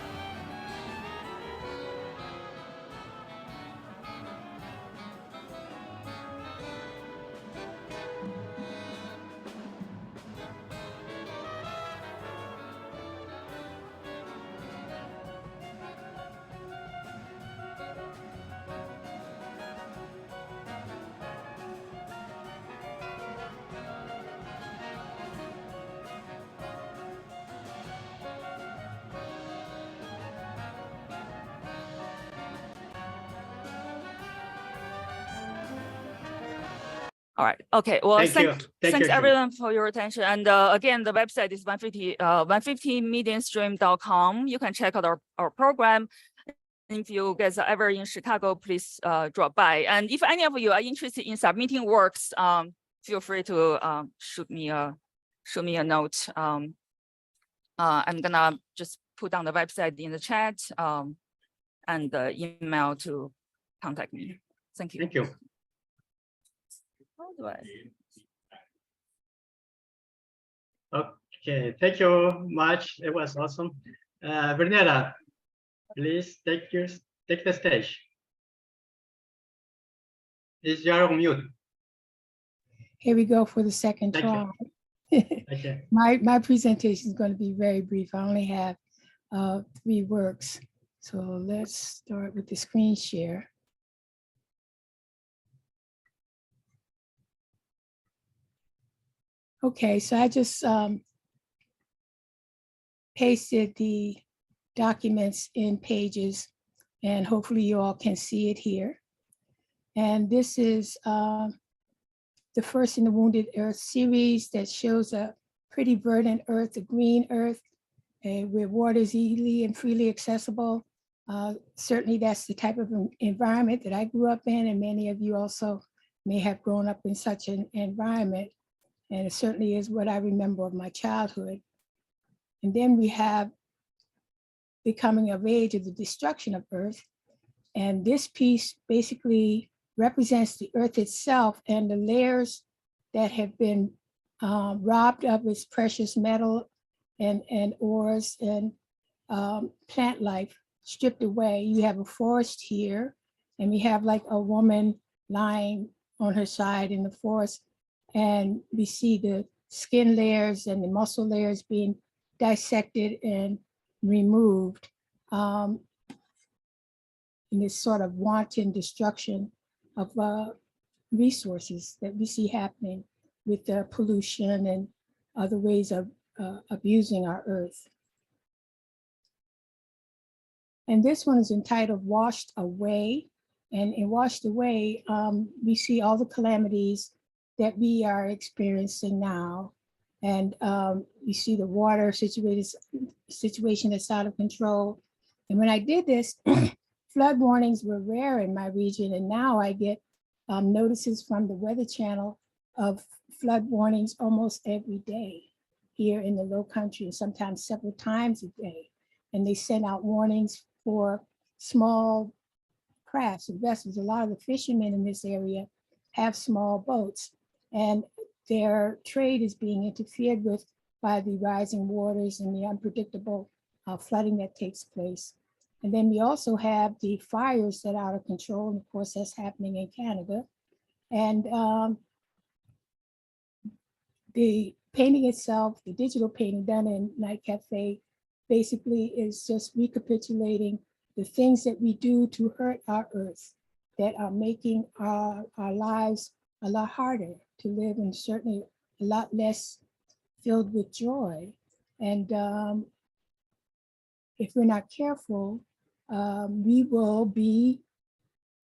All right. Okay. Well, thanks everyone for your attention. And again, the website is 150medianstream.com. You can check out our program. If you guys are ever in Chicago, please drop by. And if any of you are interested in submitting works, feel free to shoot me a note. I'm gonna just put down the website in the chat and the email to contact me. Thank you. Thank you. How do I? Okay, thank you much. It was awesome. Verneda, please take the stage. Is you are on mute? Here we go for the second Thank try. Okay. My presentation is going to be very brief. I only have 3 works. So let's start with the screen share. Okay, so I just pasted the documents in Pages, and hopefully you all can see it here. And this is the first in the Wounded Earth series that shows a pretty verdant earth, a green earth, where water is easily and freely accessible. Certainly that's the type of environment that I grew up in, and many of you also may have grown up in such an environment. And it certainly is what I remember of my childhood. And then we have the coming of age of the destruction of Earth. And this piece basically represents the Earth itself and the layers that have been robbed of its precious metal and ores and plant life stripped away. You have a forest here, and we have like a woman lying on her side in the forest. And we see the skin layers and the muscle layers being dissected and removed in this sort of wanton destruction of resources that we see happening with the pollution and other ways of abusing our earth. And this one is entitled Washed Away. And in Washed Away, we see all the calamities that we are experiencing now. And we see the water situation that's out of control. And when I did this, flood warnings were rare in my region. And now I get notices from the Weather Channel of flood warnings almost every day here in the Low Country, and sometimes several times a day. And they send out warnings for small crafts and vessels. A lot of the fishermen in this area have small boats, and their trade is being interfered with by the rising waters and the unpredictable flooding that takes place. And then we also have the fires that are out of control, and of course that's happening in Canada. And the painting itself, the digital painting done in Night Cafe, basically is just recapitulating the things that we do to hurt our earth, that are making our lives a lot harder to live, and certainly a lot less filled with joy. And if we're not careful, our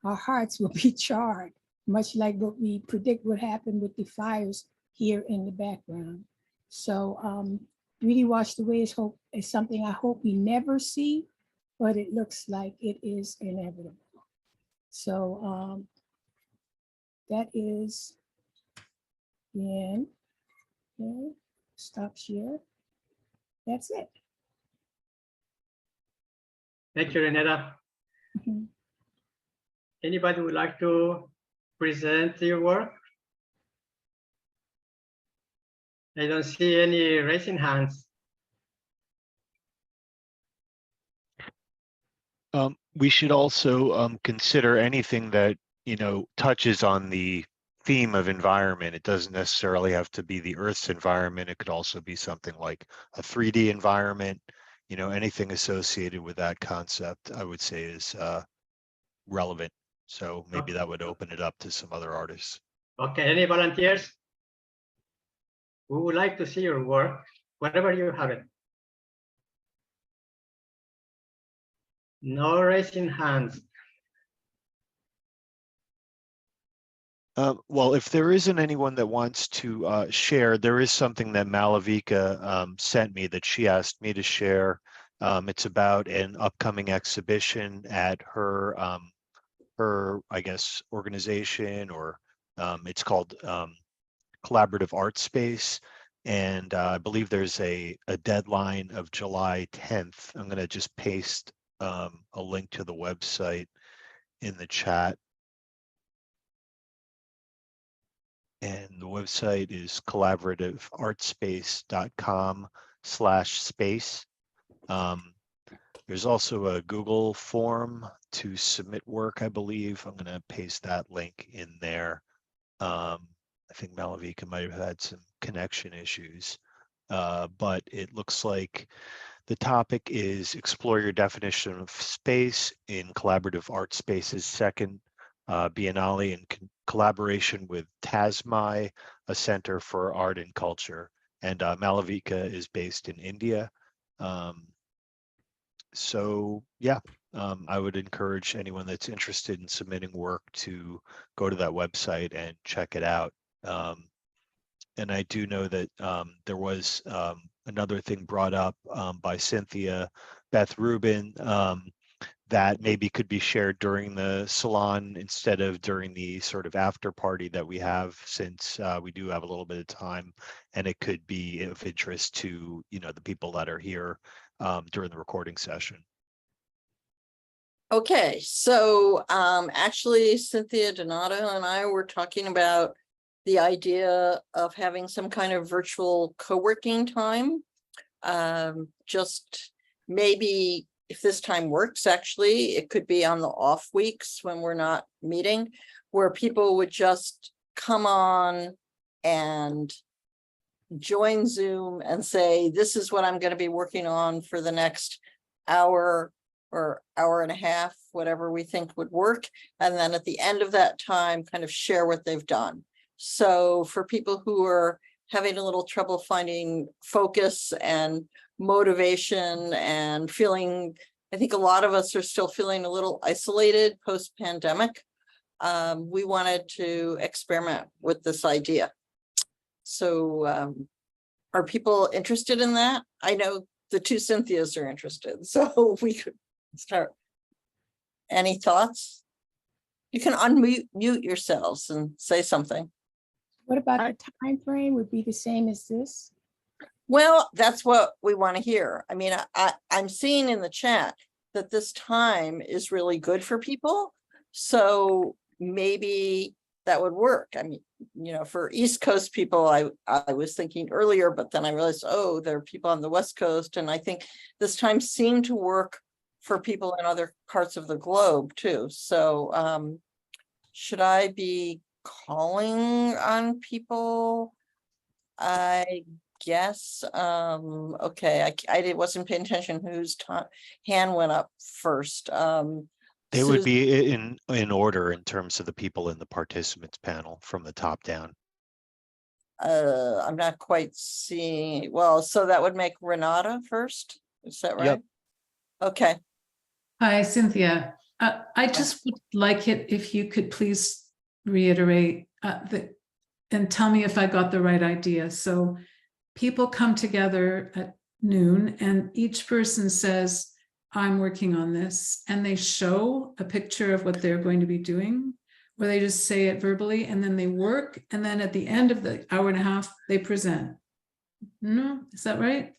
hearts will be charred, much like what we predict would happen with the fires here in the background. So Beauty Washed Away is something I hope we never see, but it looks like it is inevitable. So that is the end. Okay. Stop share. That's it. Thank you, Renata. Anybody would like to present your work? I don't see any raising hands. We should also consider anything that, touches on the theme of environment. It doesn't necessarily have to be the Earth's environment. It could also be something like a 3D environment. Anything associated with that concept, I would say, is relevant. So maybe that would open it up to some other artists. Okay, any volunteers? We would like to see your work, whatever you have it. No raising hands. Well, if there isn't anyone that wants to share, there is something that Malavika sent me that she asked me to share. It's about an upcoming exhibition at her, I guess, organization, or it's called Collaborative Art Space. And I believe there's a deadline of July 10th. I'm going to just paste a link to the website in the chat. and the website is collaborativeartspace.com/space. There's also a Google form to submit work, I believe. I'm going to paste that link in there. I think Malavika might have had some connection issues, but it looks like the topic is explore your definition of space in collaborative art spaces second Biennale in collaboration with TASMI, a center for art and culture. And Malavika is based in India. So yeah, I would encourage anyone that's interested in submitting work to go to that website and check it out. And I do know that there was another thing brought up by Cynthia Beth Rubin that maybe could be shared during the salon instead of during the sort of after party that we have, since we do have a little bit of time, and it could be of interest to, you know, the people that are here during the recording session. Okay, so actually Cynthia, Renata, and I were talking about the idea of having some kind of virtual co-working time. Just maybe if this time works, actually, it could be on the off weeks when we're not meeting, where people would just come on and join Zoom and say, this is what I'm going to be working on for the next hour or hour and a half, whatever we think would work. And then at the end of that time, kind of share what they've done. So for people who are having a little trouble finding focus and motivation and feeling, I think a lot of us are still feeling a little isolated post-pandemic, we wanted to experiment with this idea. So are people interested in that? I know the two Cynthias are interested, so we could start. Any thoughts? You can unmute yourselves and say something. What about the time frame? Would be the same as this? Well, that's what we want to hear. I mean, I'm seeing in the chat that this time is really good for people. So maybe that would work. I mean, you know, for East Coast people, I was thinking earlier, but then I realized, oh, there are people on the West Coast. And I think this time seemed to work for people in other parts of the globe too. So should I be calling on people? I guess. Okay, I wasn't paying attention whose hand went up first. They would be in order in terms of the people in the participants panel from the top down. I'm not quite seeing. Well, so that would make Renata first. Is that right? Yep. Okay. Hi, Cynthia. I just would like it if you could please reiterate and tell me if I got the right idea. So people come together at noon and each person says, I'm working on this, and they show a picture of what they're going to be doing, or they just say it verbally and then they work, and then at the end of the hour and a half they present. No, is that right?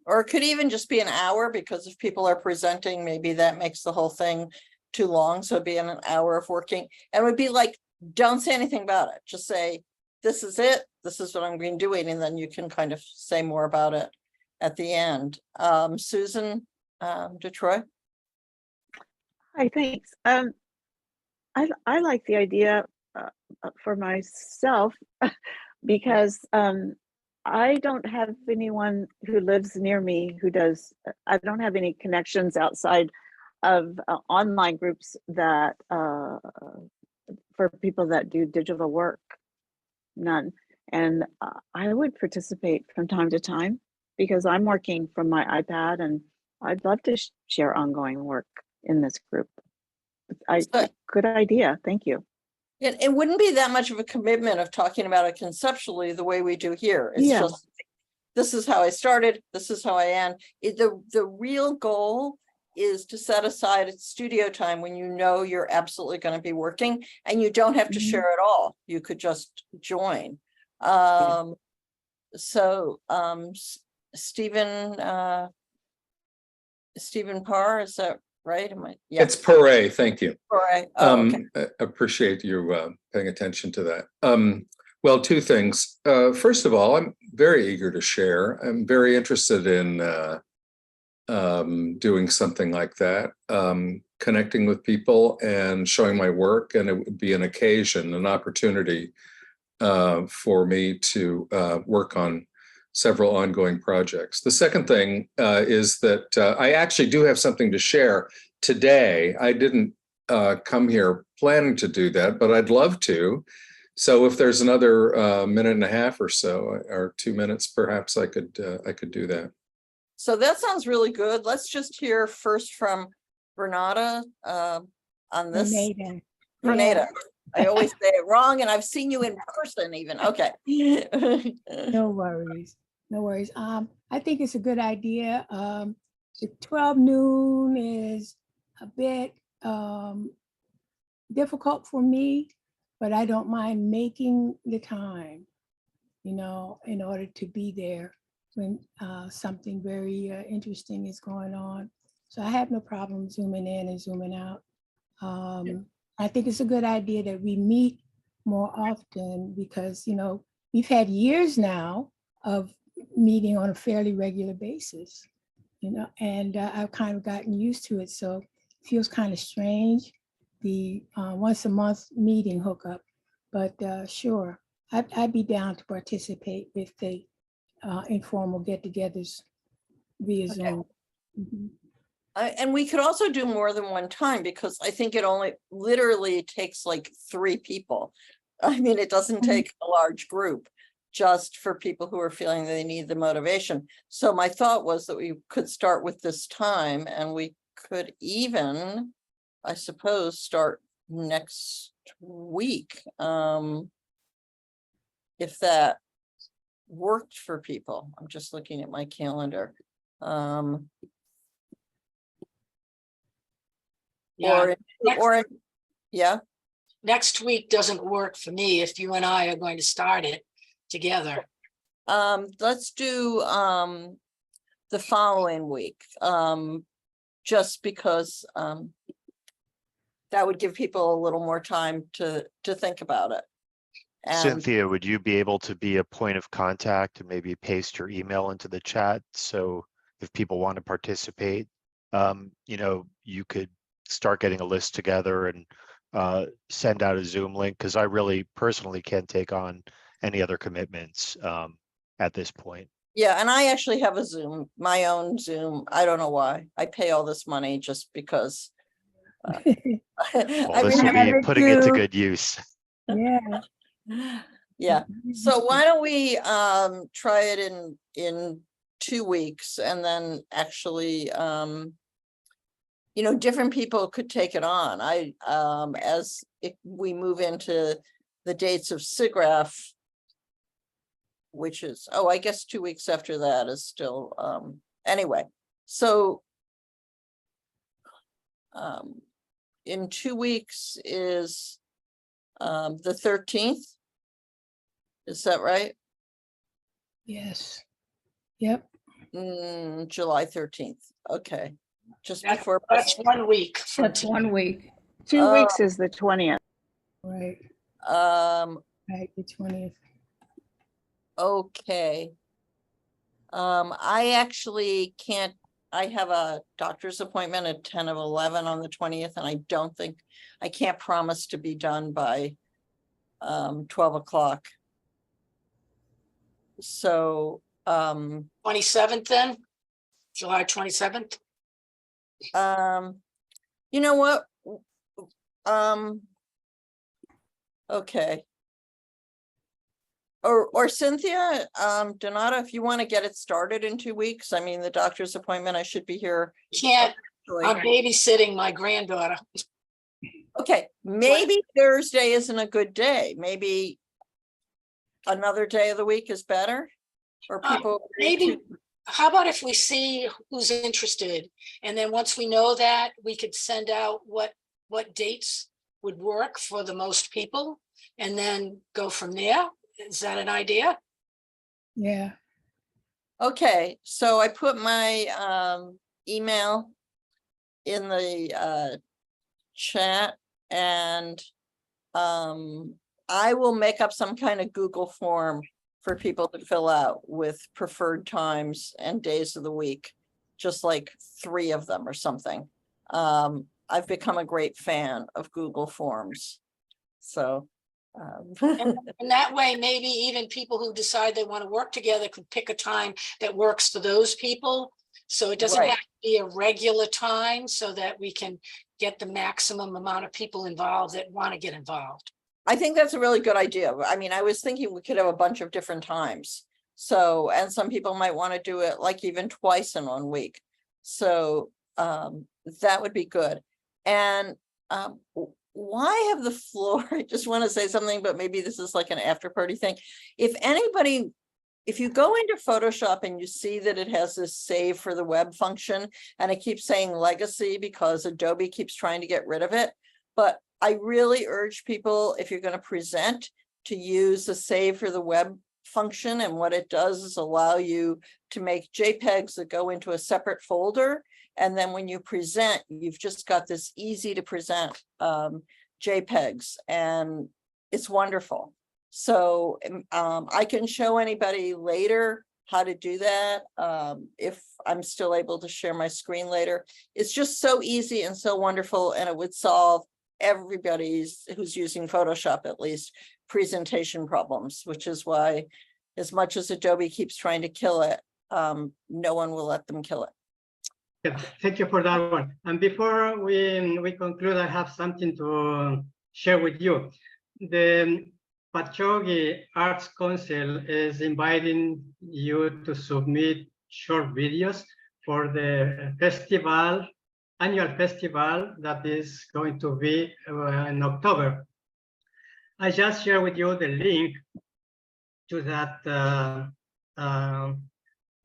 Or it could even just be an hour, because if people are presenting, maybe that makes the whole thing too long. So it'd be an hour of working, and it would be like, don't say anything about it. Just say, this is it. This is what I'm going to be doing. And then you can kind of say more about it at the end. Susan, DeTroy. Hi, thanks. I like the idea for myself because I don't have anyone who lives near me who does. I don't have any connections outside of online groups that for people that do digital work. None. And I would participate from time to time because I'm working from my iPad, and I'd love to share ongoing work in this group. Good idea. Thank you. It wouldn't be that much of a commitment of talking about it conceptually the way we do here. It's just, this is how I started. This is how I end. The real goal is to set aside studio time when you know you're absolutely going to be working, and you don't have to share it all. You could just join. So Stephen Pare, is that right? Am I? Yeah. It's Pare. Thank you. Pare. Oh, okay. I appreciate you paying attention to that. Well, two things. First of all, I'm very eager to share. I'm very interested in doing something like that, connecting with people and showing my work. And it would be an occasion, an opportunity for me to work on several ongoing projects. The second thing is that I actually do have something to share today. I didn't come here planning to do that, but I'd love to. So if there's another minute and a half or so, or 2 minutes, perhaps I could do that. So that sounds really good. Let's just hear first from Renata on this. Renata. Renata. I always say it wrong, and I've seen you in person even. Okay. No worries. No worries. I think it's a good idea. The 12 noon is a bit difficult for me, but I don't mind making the time, you know, in order to be there when something very interesting is going on. So I have no problem zooming in and zooming out. I think it's a good idea that we meet more often because, you know, we've had years now of meeting on a fairly regular basis, you know, and I've kind of gotten used to it. So it feels kind of strange, the once a month meeting hookup, but sure, I'd be down to participate with the informal get-togethers via Zoom. Mm-hmm. And we could also do more than one time because I think it only literally takes like 3 people. I mean, it doesn't take a large group just for people who are feeling they need the motivation. So my thought was that we could start with this time and we could even, I suppose, start next week. If that worked for people. I'm just looking at my calendar. Yeah. Yeah. Next week doesn't work for me if you and I are going to start it together. Let's do the following week, just because that would give people a little more time to think about it. And Cynthia, would you be able to be a point of contact and maybe paste your email into the chat? So if people want to participate, you know, you could start getting a list together and send out a Zoom link, because I really personally can't take on any other commitments at this point. yeah, and I actually have a Zoom, my own Zoom. I don't know why. I pay all this money just because. Well, this will be putting it to good use. Yeah. Yeah. So why don't we try it in 2 weeks, and then actually you know, different people could take it on. As we move into the dates of SIGGRAPH, which is, oh, I guess 2 weeks after that is still, anyway. So in 2 weeks is the 13th. Is that right? Yes. Yep. July 13th. Okay. Just That's, before. that's 1 week. That's 1 week. 2 weeks is the 20th. Right. Right, the 20th. Okay. I actually can't, I have a doctor's appointment at 10 of 11 on the 20th, and I don't think, I can't promise to be done by 12 o'clock. So 27th then? July 27th? You know what? Okay. Or Cynthia, Donata, if you want to get it started in 2 weeks, I mean, the doctor's appointment, I should be here. Can't, I'm babysitting my granddaughter. Okay, maybe Thursday isn't a good day. Maybe another day of the week is better, or people. Maybe, how about if we see who's interested, and then once we know that, we could send out what dates would work for the most people, and then go from there. Is that an idea? Yeah. Okay, so I put my email in the chat, and I will make up some kind of Google form for people to fill out with preferred times and days of the week, just like 3 of them or something. I've become a great fan of Google Forms. So. And that way, maybe even people who decide they want to work together could pick a time that works for those people. So it doesn't Right. have to be a regular time, so that we can get the maximum amount of people involved that want to get involved. I think that's a really good idea. I mean, I was thinking we could have a bunch of different times. So, and some people might want to do it like even twice in 1 week. So that would be good. And why have the floor? I just want to say something, but maybe this is like an after party thing. If anybody, if you go into Photoshop and you see that it has this save for the web function, and it keeps saying legacy because Adobe keeps trying to get rid of it. But I really urge people, if you're going to present, to use the save for the web function. And what it does is allow you to make JPEGs that go into a separate folder. And then when you present, you've just got this easy to present JPEGs, and it's wonderful. So I can show anybody later how to do that if I'm still able to share my screen later. It's just so easy and so wonderful, and it would solve everybody's who's using Photoshop, at least, presentation problems, which is why, as much as Adobe keeps trying to kill it, no one will let them kill it. Thank you for that one. And before we conclude, I have something to share with you. The Patchogue Arts Council is inviting you to submit short videos for the festival, annual festival that is going to be in October. I just share with you the link to that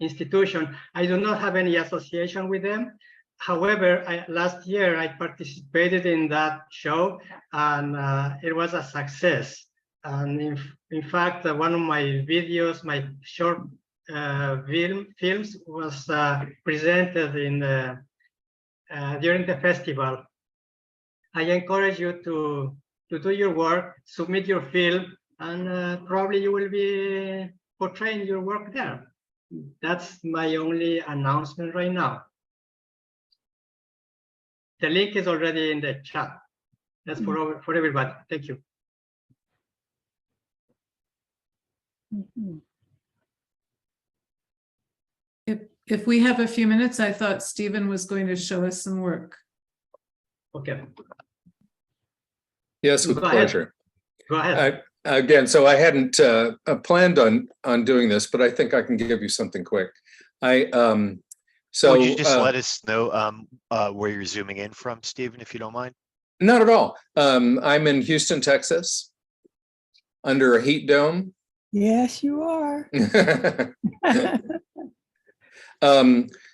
institution. I do not have any association with them. However, last year I participated in that show, and it was a success. And in fact, one of my videos, my short films, was presented in during the festival. I encourage you to do your work, submit your film, and probably you will be portraying your work there. That's my only announcement right now. The link is already in the chat. That's for everybody. Thank you. If we have a few minutes, I thought Stephen was going to show us some work. Okay. Yes, with pleasure. Go ahead. Again, so I hadn't planned on doing this, but I think I can give you something quick. So would you just let us know where you're zooming in from, Stephen, if you don't mind? Not at all. I'm in Houston, Texas, under a heat dome. Yes, you are.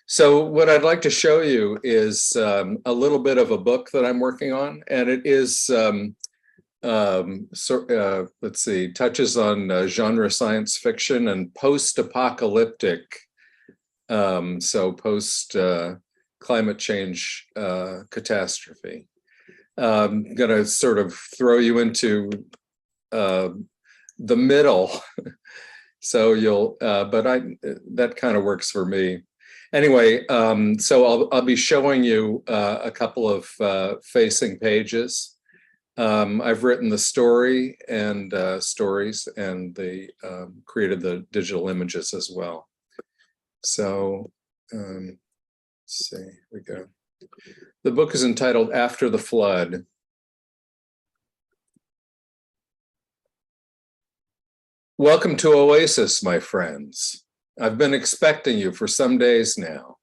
So what I'd like to show you is a little bit of a book that I'm working on, and it is let's see, touches on genre science fiction and post-apocalyptic, so post climate change catastrophe. I'm gonna sort of throw you into the middle, so you'll but that kind of works for me. Anyway, so I'll be showing you a couple of facing pages. I've written the story and stories, and created the digital images as well. So let's see, here we go. The book is entitled After the Flood. Welcome to Oasis, my friends. I've been expecting you for some days now.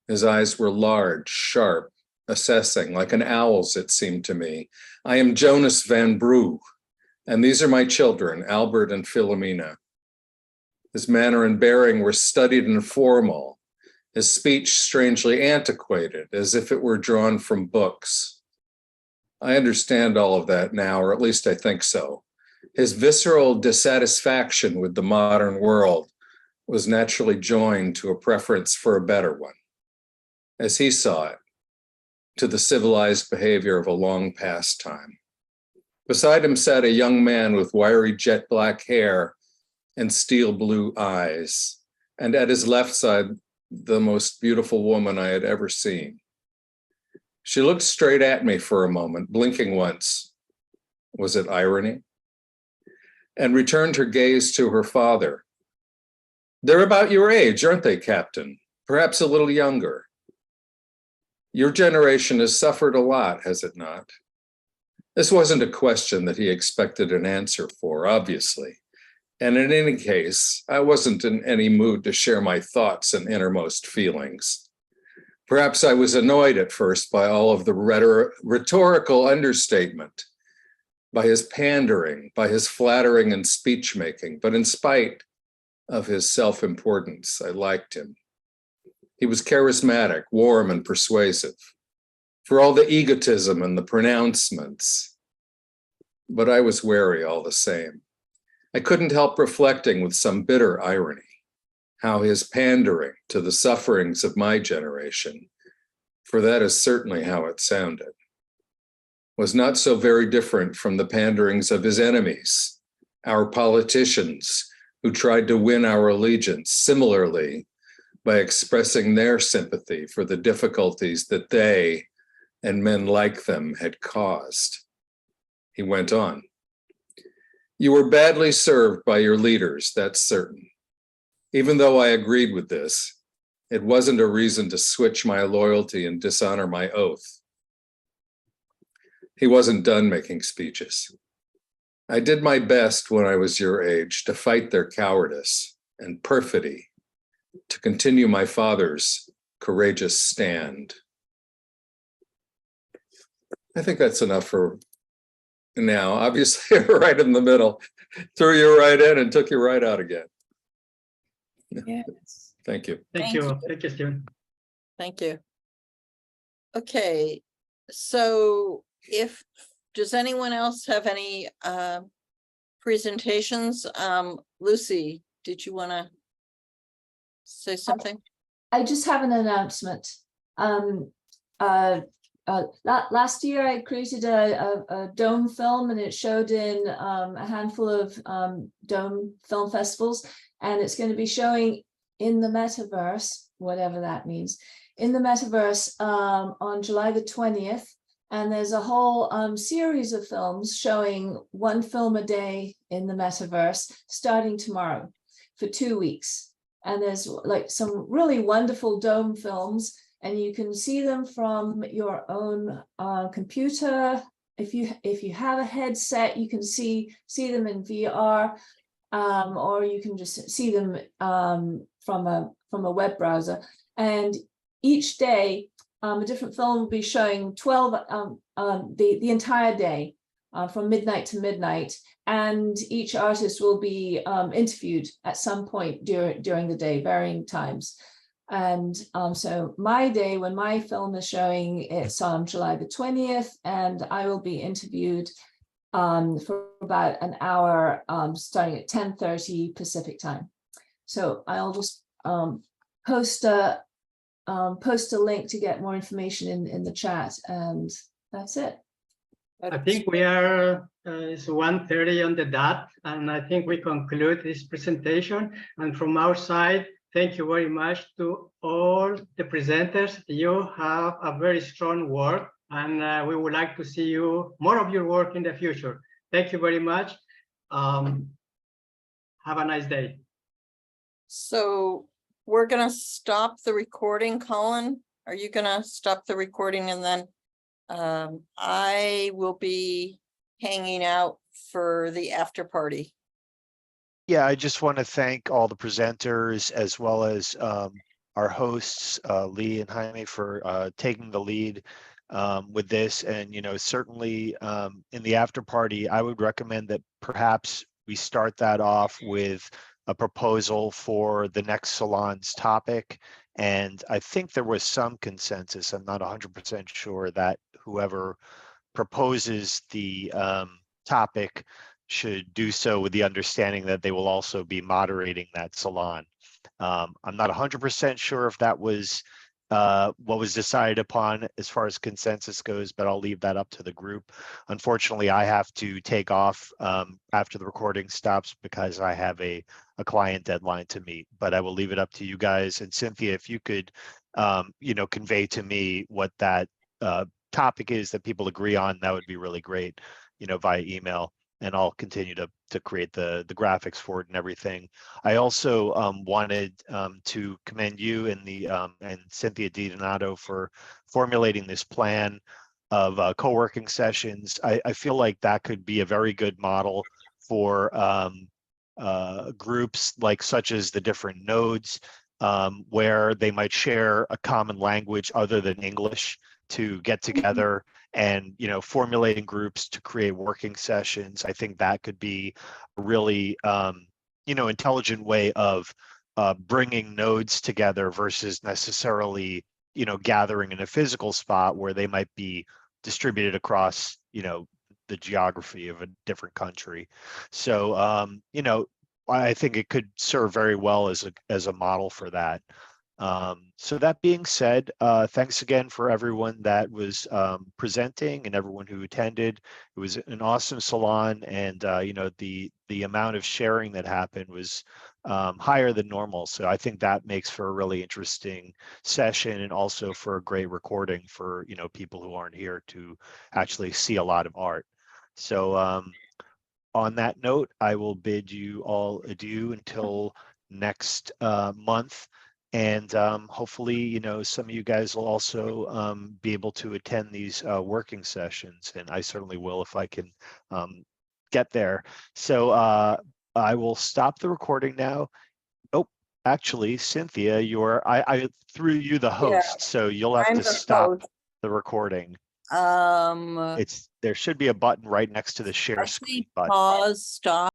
His eyes were large, sharp, assessing, like an owl's, it seemed to me. I am Jonas Van Brugge, and these are my children, Albert and Philomena. His manner and bearing were studied and formal, his speech strangely antiquated, as if it were drawn from books. I understand all of that now, or at least I think so. His visceral dissatisfaction with the modern world was naturally joined to a preference for a better one, as he saw it, to the civilized behavior of a long past time. Beside him sat a young man with wiry jet black hair and steel blue eyes, and at his left side, the most beautiful woman I had ever seen. She looked straight at me for a moment, blinking once. Was it irony? And returned her gaze to her father. They're about your age, aren't they, Captain? Perhaps a little younger. Your generation has suffered a lot, has it not? This wasn't a question that he expected an answer for, obviously. And in any case, I wasn't in any mood to share my thoughts and innermost feelings. Perhaps I was annoyed at first by all of the rhetorical understatement, by his pandering, by his flattering and speech-making, but in spite of his self-importance, I liked him. He was charismatic, warm, and persuasive, for all the egotism and the pronouncements. But I was wary all the same. I couldn't help reflecting with some bitter irony how his pandering to the sufferings of my generation, for that is certainly how it sounded, was not so very different from the panderings of his enemies, our politicians who tried to win our allegiance similarly by expressing their sympathy for the difficulties that they and men like them had caused. He went on. You were badly served by your leaders, that's certain. Even though I agreed with this, it wasn't a reason to switch my loyalty and dishonor my oath. He wasn't done making speeches. I did my best when I was your age to fight their cowardice and perfidy, to continue my father's courageous stand. I think that's enough for now. Obviously, right in the middle, threw you right in and took you right out again. Yes. Thank you. Thank you. Thank you, Stephen. Thank you. Okay, so does anyone else have any presentations? Lucy, did you want to say something? I just have an announcement. Last year I created a dome film, and it showed in a handful of dome film festivals, and it's going to be showing in the metaverse, whatever that means, in the metaverse on July the 20th. And there's a whole series of films showing one film a day in the metaverse starting tomorrow for 2 weeks. And there's like some really wonderful dome films, and you can see them from your own computer. If you have a headset, you can see them in VR, or you can just see them from a web browser. And each day, a different film will be showing 12 the entire day from midnight to midnight, and each artist will be interviewed at some point during the day, varying times. And so my day when my film is showing, it's on July the 20th, and I will be interviewed for about an hour starting at 10:30 Pacific time. So I'll just post a link to get more information in the chat, and that's it. I think we are, it's 1:30 on the dot, and I think we conclude this presentation. And from our side, thank you very much to all the presenters. You have a very strong work, and we would like to see more of your work in the future. Thank you very much. Have a nice day. So we're going to stop the recording. Colin, are you going to stop the recording? And then I will be hanging out for the after party. Yeah, I just want to thank all the presenters as well as our hosts, Lee and Jaime, for taking the lead with this. And, certainly in the after party, I would recommend that perhaps we start that off with a proposal for the next salon's topic. And I think there was some consensus, I'm not 100% sure, that whoever proposes the topic should do so with the understanding that they will also be moderating that salon. I'm not 100% sure if that was what was decided upon as far as consensus goes, but I'll leave that up to the group. Unfortunately, I have to take off after the recording stops because I have a client deadline to meet, but I will leave it up to you guys. And Cynthia, if you could, convey to me what that topic is that people agree on, that would be really great, via email. And I'll continue to create the graphics for it and everything. I also wanted to commend you and and Cynthia DiDonato for formulating this plan of co-working sessions. I feel like that could be a very good model for groups such as the different nodes, where they might share a common language other than English to get together and formulating groups to create working sessions. I think that could be a really intelligent way of bringing nodes together versus necessarily gathering in a physical spot where they might be distributed across the geography of a different country. So I think it could serve very well as a model for that. So that being said, thanks again for everyone that was presenting and everyone who attended. It was an awesome salon, and the amount of sharing that happened was higher than normal. So I think that makes for a really interesting session, and also for a great recording for people who aren't here to actually see a lot of art. So on that note, I will bid you all adieu until next month. And hopefully, some of you guys will also be able to attend these working sessions, and I certainly will if I can get there. So I will stop the recording now. Oh, actually, Cynthia, I threw you the host, so you'll have to stop the recording. There should be a button right next to the share screen button. Pause, stop.